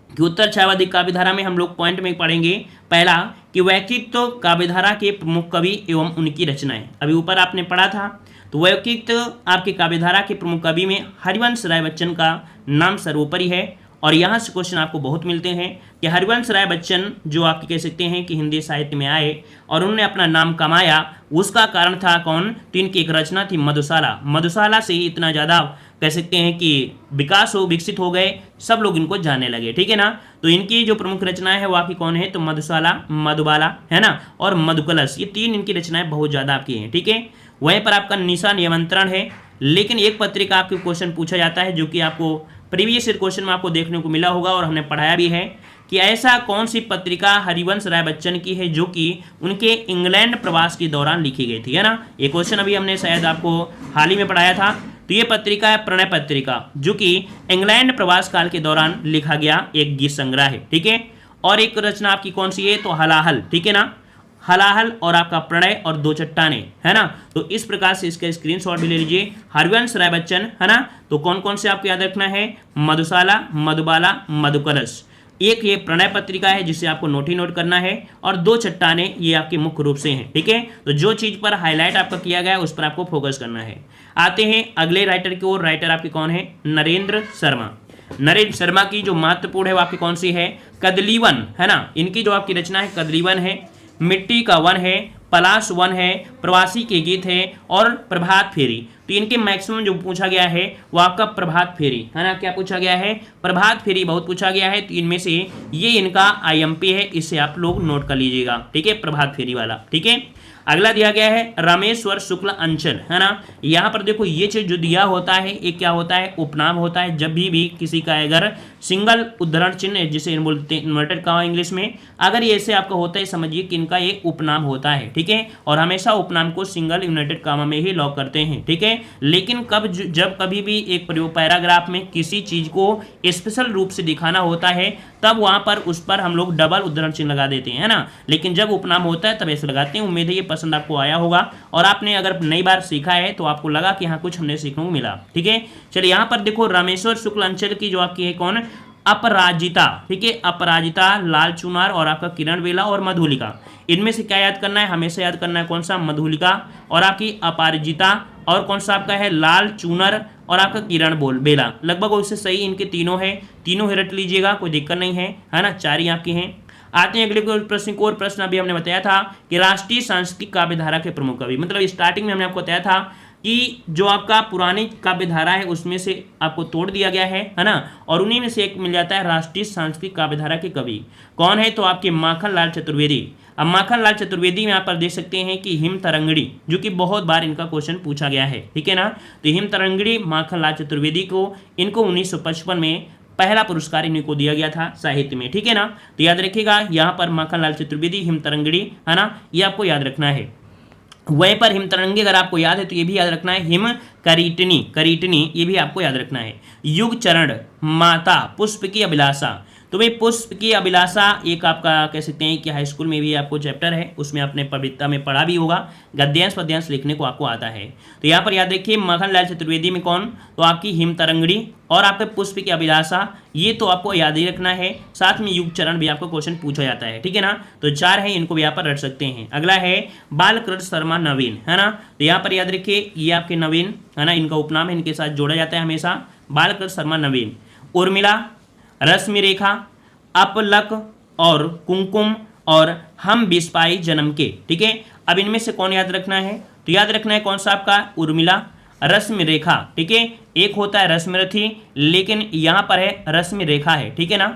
कि उत्तर छायावादी काव्यधारा में हम लोग पॉइंट में पढ़ेंगे, पहला कि व्यक्तित्व काव्यधारा के प्रमुख कवि एवं उनकी रचनाएं। अभी ऊपर आपने पढ़ा था, तो व्यक्तित्व आपके काव्यधारा के प्रमुख कवि में हरिवंश राय बच्चन का नाम सर्वोपरि है। और यहाँ से क्वेश्चन आपको बहुत मिलते हैं कि हरिवंश राय बच्चन जो आप कह सकते हैं कि हिंदी साहित्य में आए और उन्होंने अपना नाम कमाया, उसका कारण था कौन, तो इनकी एक रचना थी मधुशाला। मधुशाला से ही इतना ज़्यादा कह सकते हैं कि विकसित हो गए, सब लोग इनको जानने लगे। ठीक है ना, तो इनकी जो प्रमुख रचनाएं है वो आपकी कौन है, तो मधुशाला, मधुबाला है ना, और मधुकलश, ये तीन इनकी रचनाएं बहुत ज़्यादा आपकी हैं। ठीक है, वहीं पर आपका निशा निमंत्रण है, लेकिन एक पत्रिका आपके क्वेश्चन पूछा जाता है जो कि आपको प्रीवियस क्वेश्चन में आपको देखने को मिला होगा और हमने पढ़ाया भी है कि ऐसा कौन सी पत्रिका हरिवंश राय बच्चन की है जो कि उनके इंग्लैंड प्रवास के दौरान लिखी गई थी, है ना। ये क्वेश्चन अभी हमने शायद आपको हाल ही में पढ़ाया था। तो ये पत्रिका है प्रणय पत्रिका, जो कि इंग्लैंड प्रवास काल के दौरान लिखा गया एक गीत संग्रह है। ठीक है, और एक रचना आपकी कौन सी है, तो हलाहल। ठीक है ना, हलाहल और आपका प्रणय और दो चट्टाने, है ना। तो इस प्रकार से इसका स्क्रीनशॉट भी ले लीजिए। हरिवंश राय बच्चन, है ना, तो कौन कौन से आपको याद रखना है, मधुशाला, मधुबाला, मधुकलश। एक ये प्रणय पत्रिका है जिसे आपको नोट करना है, और दो चट्टाने ये आपके मुख्य रूप से हैं। ठीक है, तो जो चीज पर हाईलाइट आपका किया गया है उस पर आपको फोकस करना है। आते हैं अगले राइटर की ओर। राइटर आपके कौन है, नरेंद्र शर्मा। नरेंद्र शर्मा की जो महत्वपूर्ण है वो आपकी कौन सी है, कदलीवन, है ना। इनकी जो आपकी रचना है कदलीवन है, मिट्टी का वन है, पलाश वन है, प्रवासी के गीत है, और प्रभात फेरी। तो इनके मैक्सिमम जो पूछा गया है वो आपका प्रभात फेरी, है ना। क्या पूछा गया है, प्रभात फेरी बहुत पूछा गया है। तो इनमें से ये इनका IMP है, इसे आप लोग नोट कर लीजिएगा। ठीक है, प्रभात फेरी वाला। ठीक है, अगला दिया गया है रामेश्वर शुक्ल अंचल, है ना। यहाँ पर देखो ये चीज जो दिया होता है एक क्या होता है, उपनाम होता है। जब भी किसी का अगर सिंगल उद्धरण चिन्ह जिसे बोलते हैं इन्वर्टेड कॉमा इंग्लिश में, अगर ये ऐसे आपका होता है समझिए कि इनका ये उपनाम होता है। ठीक है, और हमेशा उपनाम को सिंगल इन्वर्टेड कॉमा में ही लॉक करते हैं। ठीक है, लेकिन जब कभी भी एक पैराग्राफ में किसी चीज को स्पेशल रूप से दिखाना होता है तब वहां पर उस पर हम लोग डबल उद्धरण चिन्ह लगा देते हैं, है ना। लेकिन जब उपनाम होता है तब ऐसे लगाते हैं। उम्मीद है ये पसंद आपको आया होगा और आपने अगर नई बार सीखा है तो आपको लगा कि हाँ कुछ हमने सीखने को मिला। ठीक है, चलिए यहाँ पर देखो रामेश्वर शुक्ल अंचल की जो आपकी है कौन, अपराजिता। ठीक है, अपराजिता, लाल चुनार और आपका किरण बेला और मधुलिका। इनमें से क्या याद करना है, हमेशा याद करना है कौन सा, मधुलिका और आपकी अपराजिता, और कौन सा आपका है लाल चूनर और आपका किरण बेला। लगभग उससे सही इनके तीनों है, तीनों ही रट लीजिएगा, कोई दिक्कत नहीं है ना। चार ही आपकी हैं। आते हैं अगले प्रश्न को। और प्रश्न अभी हमने बताया था कि राष्ट्रीय सांस्कृतिक काव्यधारा के प्रमुख कवि, मतलब स्टार्टिंग में हमने आपको बताया था कि जो आपका पुरानी काव्यधारा है उसमें से आपको तोड़ दिया गया है ना, और उन्हीं में से एक मिल जाता है राष्ट्रीय सांस्कृतिक काव्यधारा के कवि। कौन है, तो आपके माखन लाल चतुर्वेदी। अब माखन लाल चतुर्वेदी में यहाँ पर देख सकते हैं कि हिम तरंगड़ी, जो कि बहुत बार इनका क्वेश्चन पूछा गया है। ठीक है ना, तो हिम तरंगड़ी माखन लाल चतुर्वेदी को, इनको 1955 में पहला पुरस्कार इन्हीं को दिया गया था साहित्य में। ठीक है ना, तो याद रखिएगा यहाँ पर माखन लाल चतुर्वेदी, हिम तरंगड़ी, है ना, ये आपको याद रखना है। वहीं पर हिम तरंगी अगर आपको याद है तो ये भी याद रखना है, हिम करीटनी ये भी आपको याद रखना है। युग चरण, माता, पुष्प की अभिलाषा। तो भाई पुष्प की अभिलाषा एक आपका कह सकते हैं कि हाई स्कूल में भी आपको चैप्टर है, उसमें आपने पवित्रता में पढ़ा भी होगा, गद्यांश पद्यांश लिखने को आपको आता है। तो यहाँ पर याद रखिए माखन लाल चतुर्वेदी में कौन, तो आपकी हिम तरंगड़ी और आपके पुष्प की अभिलाषा, ये तो आपको याद ही रखना है। साथ में युग चरण भी आपको क्वेश्चन पूछा जाता है। ठीक है ना, तो चार है, इनको भी यहाँ पर रट सकते हैं। अगला है बालकृष्ण शर्मा नवीन, है ना, तो यहाँ पर याद रखिए ये आपके नवीन, है ना, इनका उपनाम है, इनके साथ जोड़ा जाता है हमेशा, बालकृष्ण शर्मा नवीन। उर्मिला, रश्मि रेखा, अपलक और कुमकुम और हम बिस्पाई जन्म के। ठीक है, अब इनमें से कौन याद रखना है, तो याद रखना है कौन सा आपका, उर्मिला, रश्मि रेखा। ठीक है, एक होता है रश्मिरथी, लेकिन यहाँ पर है रश्मि रेखा है। ठीक है ना,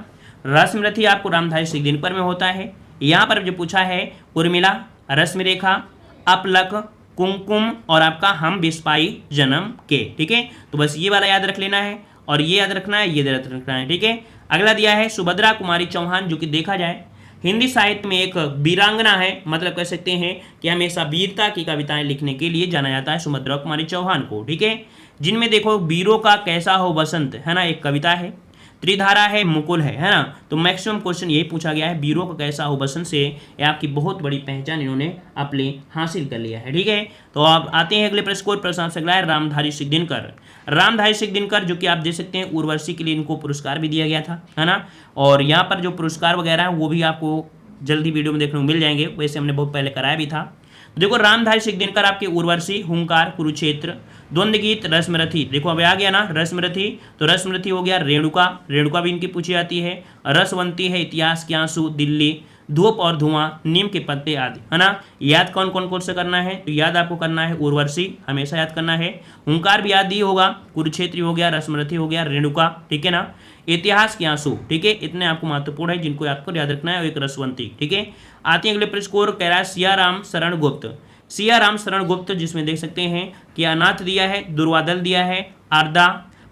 रश्मिरथी आपको रामधारी सिंह दिनकर में होता है। यहाँ पर जो पूछा है उर्मिला, रश्मि रेखा, अपलक, कुमकुम और आपका हम बिस्पाई जन्म के। ठीक है, तो बस ये वाला याद रख लेना है और ये याद रखना है, ये याद रखना है। ठीक है, अगला दिया है सुभद्रा कुमारी चौहान, जो कि देखा जाए हिंदी साहित्य में एक वीरांगना है, मतलब कह सकते हैं कि हमेशा वीरता की कविताएं लिखने के लिए जाना जाता है सुभद्रा कुमारी चौहान को। ठीक है, जिनमें देखो वीरों का कैसा हो बसंत है ना, एक कविता है, त्रिधारा है, मुकुल है ना। तो मैक्सिमम क्वेश्चन यही पूछा गया है, वीरों का कैसा हो बसंत से ये आपकी बहुत बड़ी पहचान इन्होंने अपने हासिल कर लिया है। ठीक है, तो आप आते हैं अगले प्रश्न को। प्रश्न आपसे अगला है रामधारी सिंह दिनकर। रामधारी सिंह दिनकर जो कि आप देख सकते हैं उर्वशी के लिए इनको पुरस्कार भी दिया गया था, है ना। और यहाँ पर जो पुरस्कार वगैरह है वो भी आपको जल्दी वीडियो में देखने को मिल जाएंगे, वैसे हमने बहुत पहले कराया भी था। देखो रामधारी सिंह दिनकर आपके उर्वशी, हुंकार, कुरुक्षेत्र, द्वंद्व गीत, रश्मरथी, देखो अब आ गया ना रश्मरथी, तो रश्मरथी हो गया, रेणुका, रेणुका भी इनकी पूछी जाती है, रसवंती है, इतिहास के आंसू, दिल्ली, धूप और धुआं, नीम के पत्ते आदि, है ना। याद कौन कौन से करना है, तो याद आपको करना है उर्वशी, हमेशा याद करना है, हुंकार भी याद ही होगा, कुरुक्षेत्र हो गया, रश्मरथी हो गया, रेणुका, ठीक है ना, इतिहास के आंसू, ठीक है, इतने आपको महत्वपूर्ण है जिनको आपको याद रखना है, और एक रसवंती। ठीक है, आते हैं अगले प्रश्न को, कह रहा है सियाराम शरण गुप्त। सियाराम शरण गुप्त जिसमें देख सकते हैं कि अनाथ दिया है, दुर्वादल दिया है, आरदा,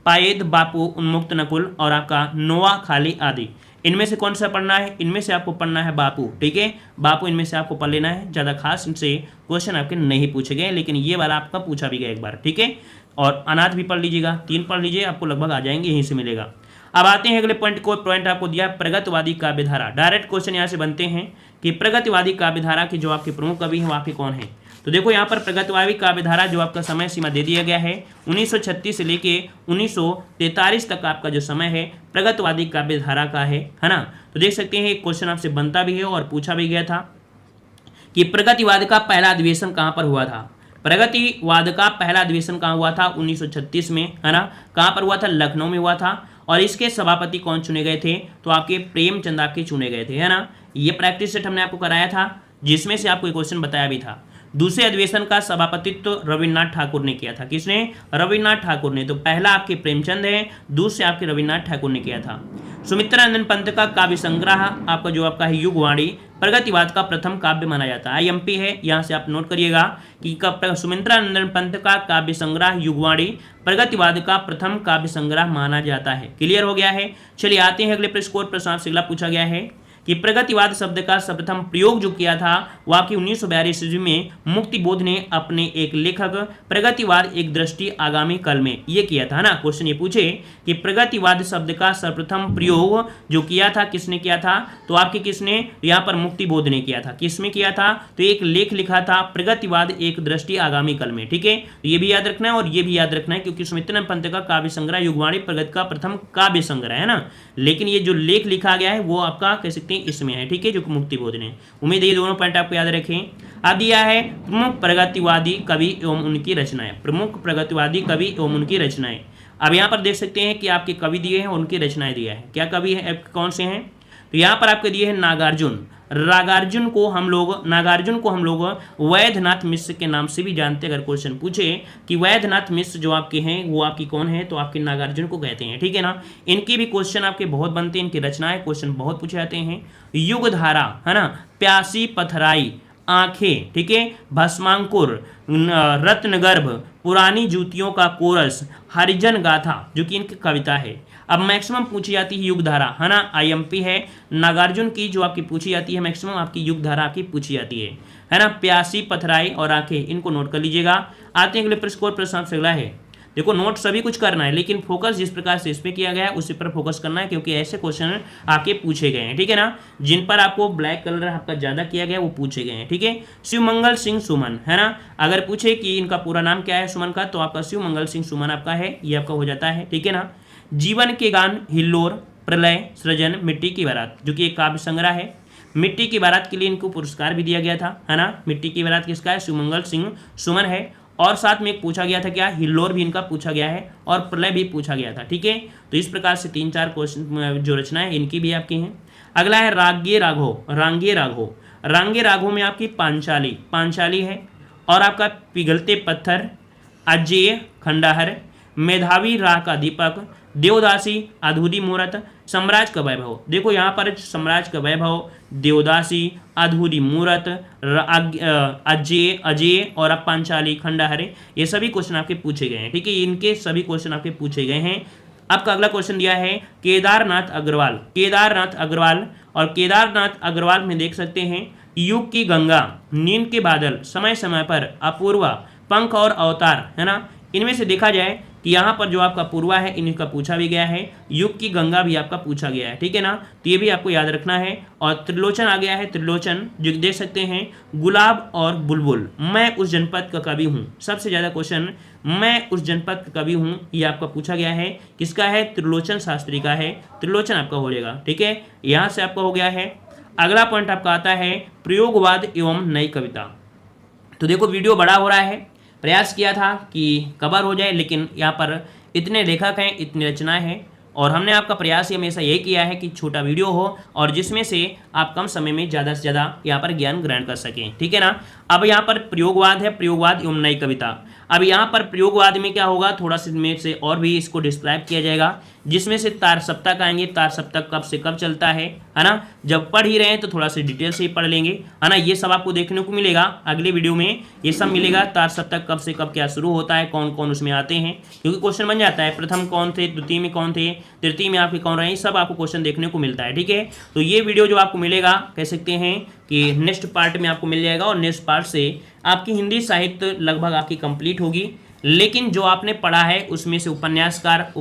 पायेद, बापू, उन्मुक्त नकुल और आपका नोआ खाली आदि। इनमें से कौन सा पढ़ना है, इनमें से आपको पढ़ना है बापू। ठीक है, बापू इनमें से आपको पढ़ लेना है, ज़्यादा खास इनसे क्वेश्चन आपके नहीं पूछे गए, लेकिन ये वाला आपका पूछा भी गया एक बार। ठीक है, और अनाथ भी पढ़ लीजिएगा, 3 पढ़ लीजिए, आपको लगभग आ जाएंगे, यहीं से मिलेगा। अब आते हैं अगले पॉइंट को। पॉइंट आपको दिया प्रगतिवादी काव्यधारा। डायरेक्ट क्वेश्चन यहाँ से बनते हैं कि प्रगतिवादी काव्यधारा के जो आपके प्रमुख कवि हैं वो आपके कौन हैं। तो देखो यहाँ पर प्रगतिवादी काव्यधारा जो आपका समय सीमा दे दिया गया है 1936 से लेके 1943 तक आपका जो समय है प्रगतिवादी काव्यधारा का है ना। तो देख सकते हैं क्वेश्चन आपसे बनता भी है और पूछा भी गया था कि प्रगतिवाद का पहला अधिवेशन कहाँ पर हुआ था। प्रगतिवाद का पहला अधिवेशन कहाँ हुआ था, 1936 में, है ना। कहाँ पर हुआ था, लखनऊ में हुआ था। और इसके सभापति कौन चुने गए थे, तो आपके प्रेमचंद आपके चुने गए थे, है ना। ये प्रैक्टिस सेट हमने आपको कराया था, जिसमें से आपको एक क्वेश्चन बताया भी था। दूसरे अधिवेशन का सभापतित्व रविन्द्रनाथ ठाकुर ने किया था। किसने, रविन्द्रनाथ ठाकुर ने। तो पहला आपके प्रेमचंद है, दूसरे आपके रविन्द्रनाथ ठाकुर ने किया था। सुमित्रानंद पंत का काव्य संग्रह आपका जो आपका है युगवाणी प्रगतिवाद का प्रथम काव्य माना जाता है। IMP है, यहाँ से आप नोट करिएगा कि सुमित्रानंद पंत का काव्य संग्रह युगवाणी प्रगतिवाद का प्रथम काव्य संग्रह माना जाता है। क्लियर हो गया है। चलिए आते हैं अगले प्रश्न को। प्रश्न आपसे अगला पूछा गया है कि प्रगतिवाद शब्द का सर्वप्रथम प्रयोग जो किया था वो आपकी 1942 ईस्वी में मुक्तिबोध ने अपने एक लेखक प्रगतिवाद एक दृष्टि आगामी कल में ये किया था ना। क्वेश्चन ये पूछे कि प्रगतिवाद शब्द का सर्वप्रथम प्रयोग जो किया था किसने किया था, तो आपके किसने, यहाँ पर मुक्तिबोध ने किया था। किसमें किया था, तो एक लेख लिखा था प्रगतिवाद एक दृष्टि आगामी कल में। ठीक है, तो ये भी याद रखना है और ये भी याद रखना है क्योंकि सुमित्रानंद पंत का काव्य संग्रह युगवाणी प्रगति का प्रथम काव्य संग्रह है ना, लेकिन ये जो लेख लिखा गया है वो आपका कह सकते हैं इसमें है। ठीक है, जो मुक्तिबोध ने। उम्मीद है ये दोनों पॉइंट आपको याद रखें। अब दिया है प्रमुख प्रगतिवादी कवि एवं उनकी रचनाएं। प्रमुख प्रगतिवादी कवि एवं उनकी रचनाएं। अब यहाँ पर देख सकते हैं कि आपके कवि दिए हैं और उनकी रचनाएं दिया है। क्या कवि है, कौन से हैं, तो यहाँ पर आपके दिए हैं नागार्जुन। नागार्जुन को हम लोग वैद्यनाथ मिश्र के नाम से भी जानते हैं। अगर क्वेश्चन पूछे कि वैद्यनाथ मिश्र जो आपके हैं वो आपकी कौन है, तो आपके नागार्जुन को कहते हैं। ठीक है ना, इनके भी क्वेश्चन आपके बहुत बनते हैं, इनकी रचनाएं क्वेश्चन बहुत पूछे जाते हैं। युगधारा, है ना, प्यासी पथराई, आंखें, ठीक है, भस्मांकुर, रत्नगर्भ, पुरानी जूतियों का कोरस, हरिजन गाथा जो कि इनकी कविता है। अब मैक्सिमम पूछी जाती है युगधारा, है ना, IMP है। नागार्जुन की जो आपकी पूछी जाती है मैक्सिमम आपकी युगधारा आपकी पूछी जाती है ना। प्यासी पथराई और आंखें, इनको नोट कर लीजिएगा। आते हैं अगले प्रश्न को। प्रश्न आपसे अगला है, देखो नोट सभी कुछ करना है लेकिन फोकस जिस प्रकार से इस पे किया गया है उसी पर फोकस करना है क्योंकि ऐसे क्वेश्चन आपके पूछे गए हैं। ठीक है ना, जिन पर आपको ब्लैक कलर आपका ज्यादा किया गया वो पूछे गए हैं। ठीक है, शिवमंगल सिंह सुमन, है ना। अगर पूछे कि इनका पूरा नाम क्या है सुमन का, तो आपका शिवमंगल सिंह सुमन आपका है, ये आपका हो जाता है। ठीक है ना। जीवन के गान, हिल्लोर, प्रलय, सृजन, मिट्टी की बारात जो कि एक काव्य संग्रह है। मिट्टी की बारात के लिए इनको पुरस्कार भी दिया गया था, है ना। मिट्टी की बारात किसका है, शिवमंगल सिंह सुमन है। और साथ में एक पूछा गया था क्या, हिल्लोर भी इनका पूछा गया है और प्रलय भी पूछा गया था। ठीक है, तो इस प्रकार से 3-4 क्वेश्चन जो रचनाएं इनकी भी आपकी हैं। अगला है राग्ये राघव। रांगे राघव में आपकी पांचाली है और आपका पिघलते पत्थर, अजेय, खंडहर, मेधावी राह का दीपक, देवदासी, अधूरी मूरत, साम्राज्य का वैभव। देखो यहाँ पर साम्राज्य का वैभव, देवदासी, अधूरी मूरत, अजेय और अब पांचाली खंडहर, ये सभी क्वेश्चन आपके पूछे गए हैं। ठीक है, इनके सभी क्वेश्चन आपके पूछे गए हैं। आपका अगला क्वेश्चन दिया है केदारनाथ अग्रवाल। केदारनाथ अग्रवाल, और केदारनाथ अग्रवाल में देख सकते हैं युग की गंगा, नींद के बादल, समय समय पर, अपूर्वा, पंख और अवतार, है ना। इनमें से देखा जाए कि यहाँ पर जो आपका पूर्वा है इनका पूछा भी गया है, युग की गंगा भी आपका पूछा गया है। ठीक है ना, तो ये भी आपको याद रखना है। और त्रिलोचन आ गया है, त्रिलोचन जो देख सकते हैं गुलाब और बुलबुल, मैं उस जनपद का कवि हूँ। सबसे ज़्यादा क्वेश्चन मैं उस जनपद का कवि हूँ ये आपका पूछा गया है। किसका है? त्रिलोचन शास्त्री का है। त्रिलोचन आपका हो जाएगा। ठीक है, यहाँ से आपका हो गया है। अगला पॉइंट आपका आता है प्रयोगवाद एवं नई कविता। तो देखो वीडियो बड़ा हो रहा है, प्रयास किया था कि कवर हो जाए, लेकिन यहाँ पर इतने लेखक हैं, इतनी रचनाएं हैं, और हमने आपका प्रयास हमेशा यही किया है कि छोटा वीडियो हो और जिसमें से आप कम समय में ज़्यादा से ज़्यादा यहाँ पर ज्ञान ग्रहण कर सकें। ठीक है ना। अब यहाँ पर प्रयोगवाद है, प्रयोगवाद एवं नई कविता। अब यहाँ पर प्रयोगवाद में क्या होगा, थोड़ा सा में से और भी इसको डिस्क्राइब किया जाएगा, जिसमें से तार सप्तक आएंगे। तार सप्तक कब से कब चलता है ना। जब पढ़ ही रहे हैं तो थोड़ा सा डिटेल से ही पढ़ लेंगे, है ना। ये सब आपको देखने को मिलेगा अगले वीडियो में, ये सब मिलेगा। तार सप्तक कब से कब क्या शुरू होता है, कौन कौन उसमें आते हैं, क्योंकि क्वेश्चन बन जाता है प्रथम कौन थे, द्वितीय में कौन थे, तृतीय में आपके कौन रहे, सब आपको क्वेश्चन देखने को मिलता है। ठीक है, तो ये वीडियो जो आपको मिलेगा कह सकते हैं कि नेक्स्ट पार्ट में आपको मिल जाएगा, और नेक्स्ट पार्ट से आपकी हिंदी साहित्य लगभग आपकी कंप्लीट होगी। लेकिन जो आपने पढ़ा है उसमें से उपन्यासकार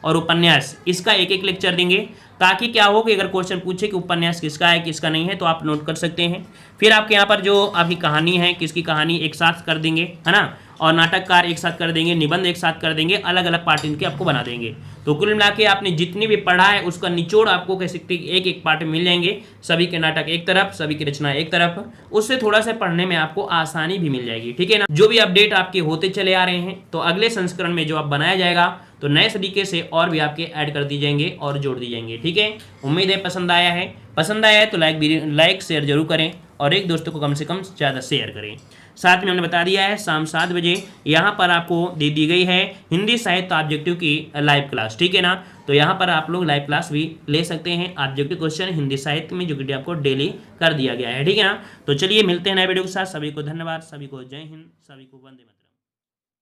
और उपन्यास, इसका एक एक लेक्चर देंगे, ताकि क्या हो कि अगर क्वेश्चन पूछे कि उपन्यास किसका है किसका नहीं है तो आप नोट कर सकते हैं। फिर आपके यहाँ पर जो आपकी कहानी है, किसकी कहानी एक साथ कर देंगे, है ना, और नाटककार एक साथ कर देंगे, निबंध एक साथ कर देंगे, अलग अलग पार्ट इनके आपको बना देंगे। तो कुल मिला के आपने जितनी भी पढ़ा है उसका निचोड़ आपको कह सकते हैं एक एक पार्ट में मिल जाएंगे। सभी के नाटक एक तरफ, सभी की रचना एक तरफ, उससे थोड़ा सा पढ़ने में आपको आसानी भी मिल जाएगी। ठीक है ना। जो भी अपडेट आपके होते चले आ रहे हैं, तो अगले संस्करण में जो आप बनाया जाएगा तो नए तरीके से और भी आपके ऐड कर दी जाएंगे और जोड़ दी जाएंगे। ठीक है, उम्मीद है पसंद आया है। पसंद आया है तो लाइक शेयर जरूर करें, और एक दोस्तों को कम से कम ज़्यादा शेयर करें। साथ में हमने बता दिया है शाम 7 बजे यहाँ पर आपको दे दी गई है हिंदी साहित्य ऑब्जेक्टिव की लाइव क्लास। ठीक है ना, तो यहाँ पर आप लोग लाइव क्लास भी ले सकते हैं। ऑब्जेक्टिव क्वेश्चन हिंदी साहित्य में जो कि आपको डेली कर दिया गया है। ठीक है ना, तो चलिए मिलते हैं नए वीडियो के साथ। सभी को धन्यवाद, सभी को जय हिंद, सभी को वंदे मातरम।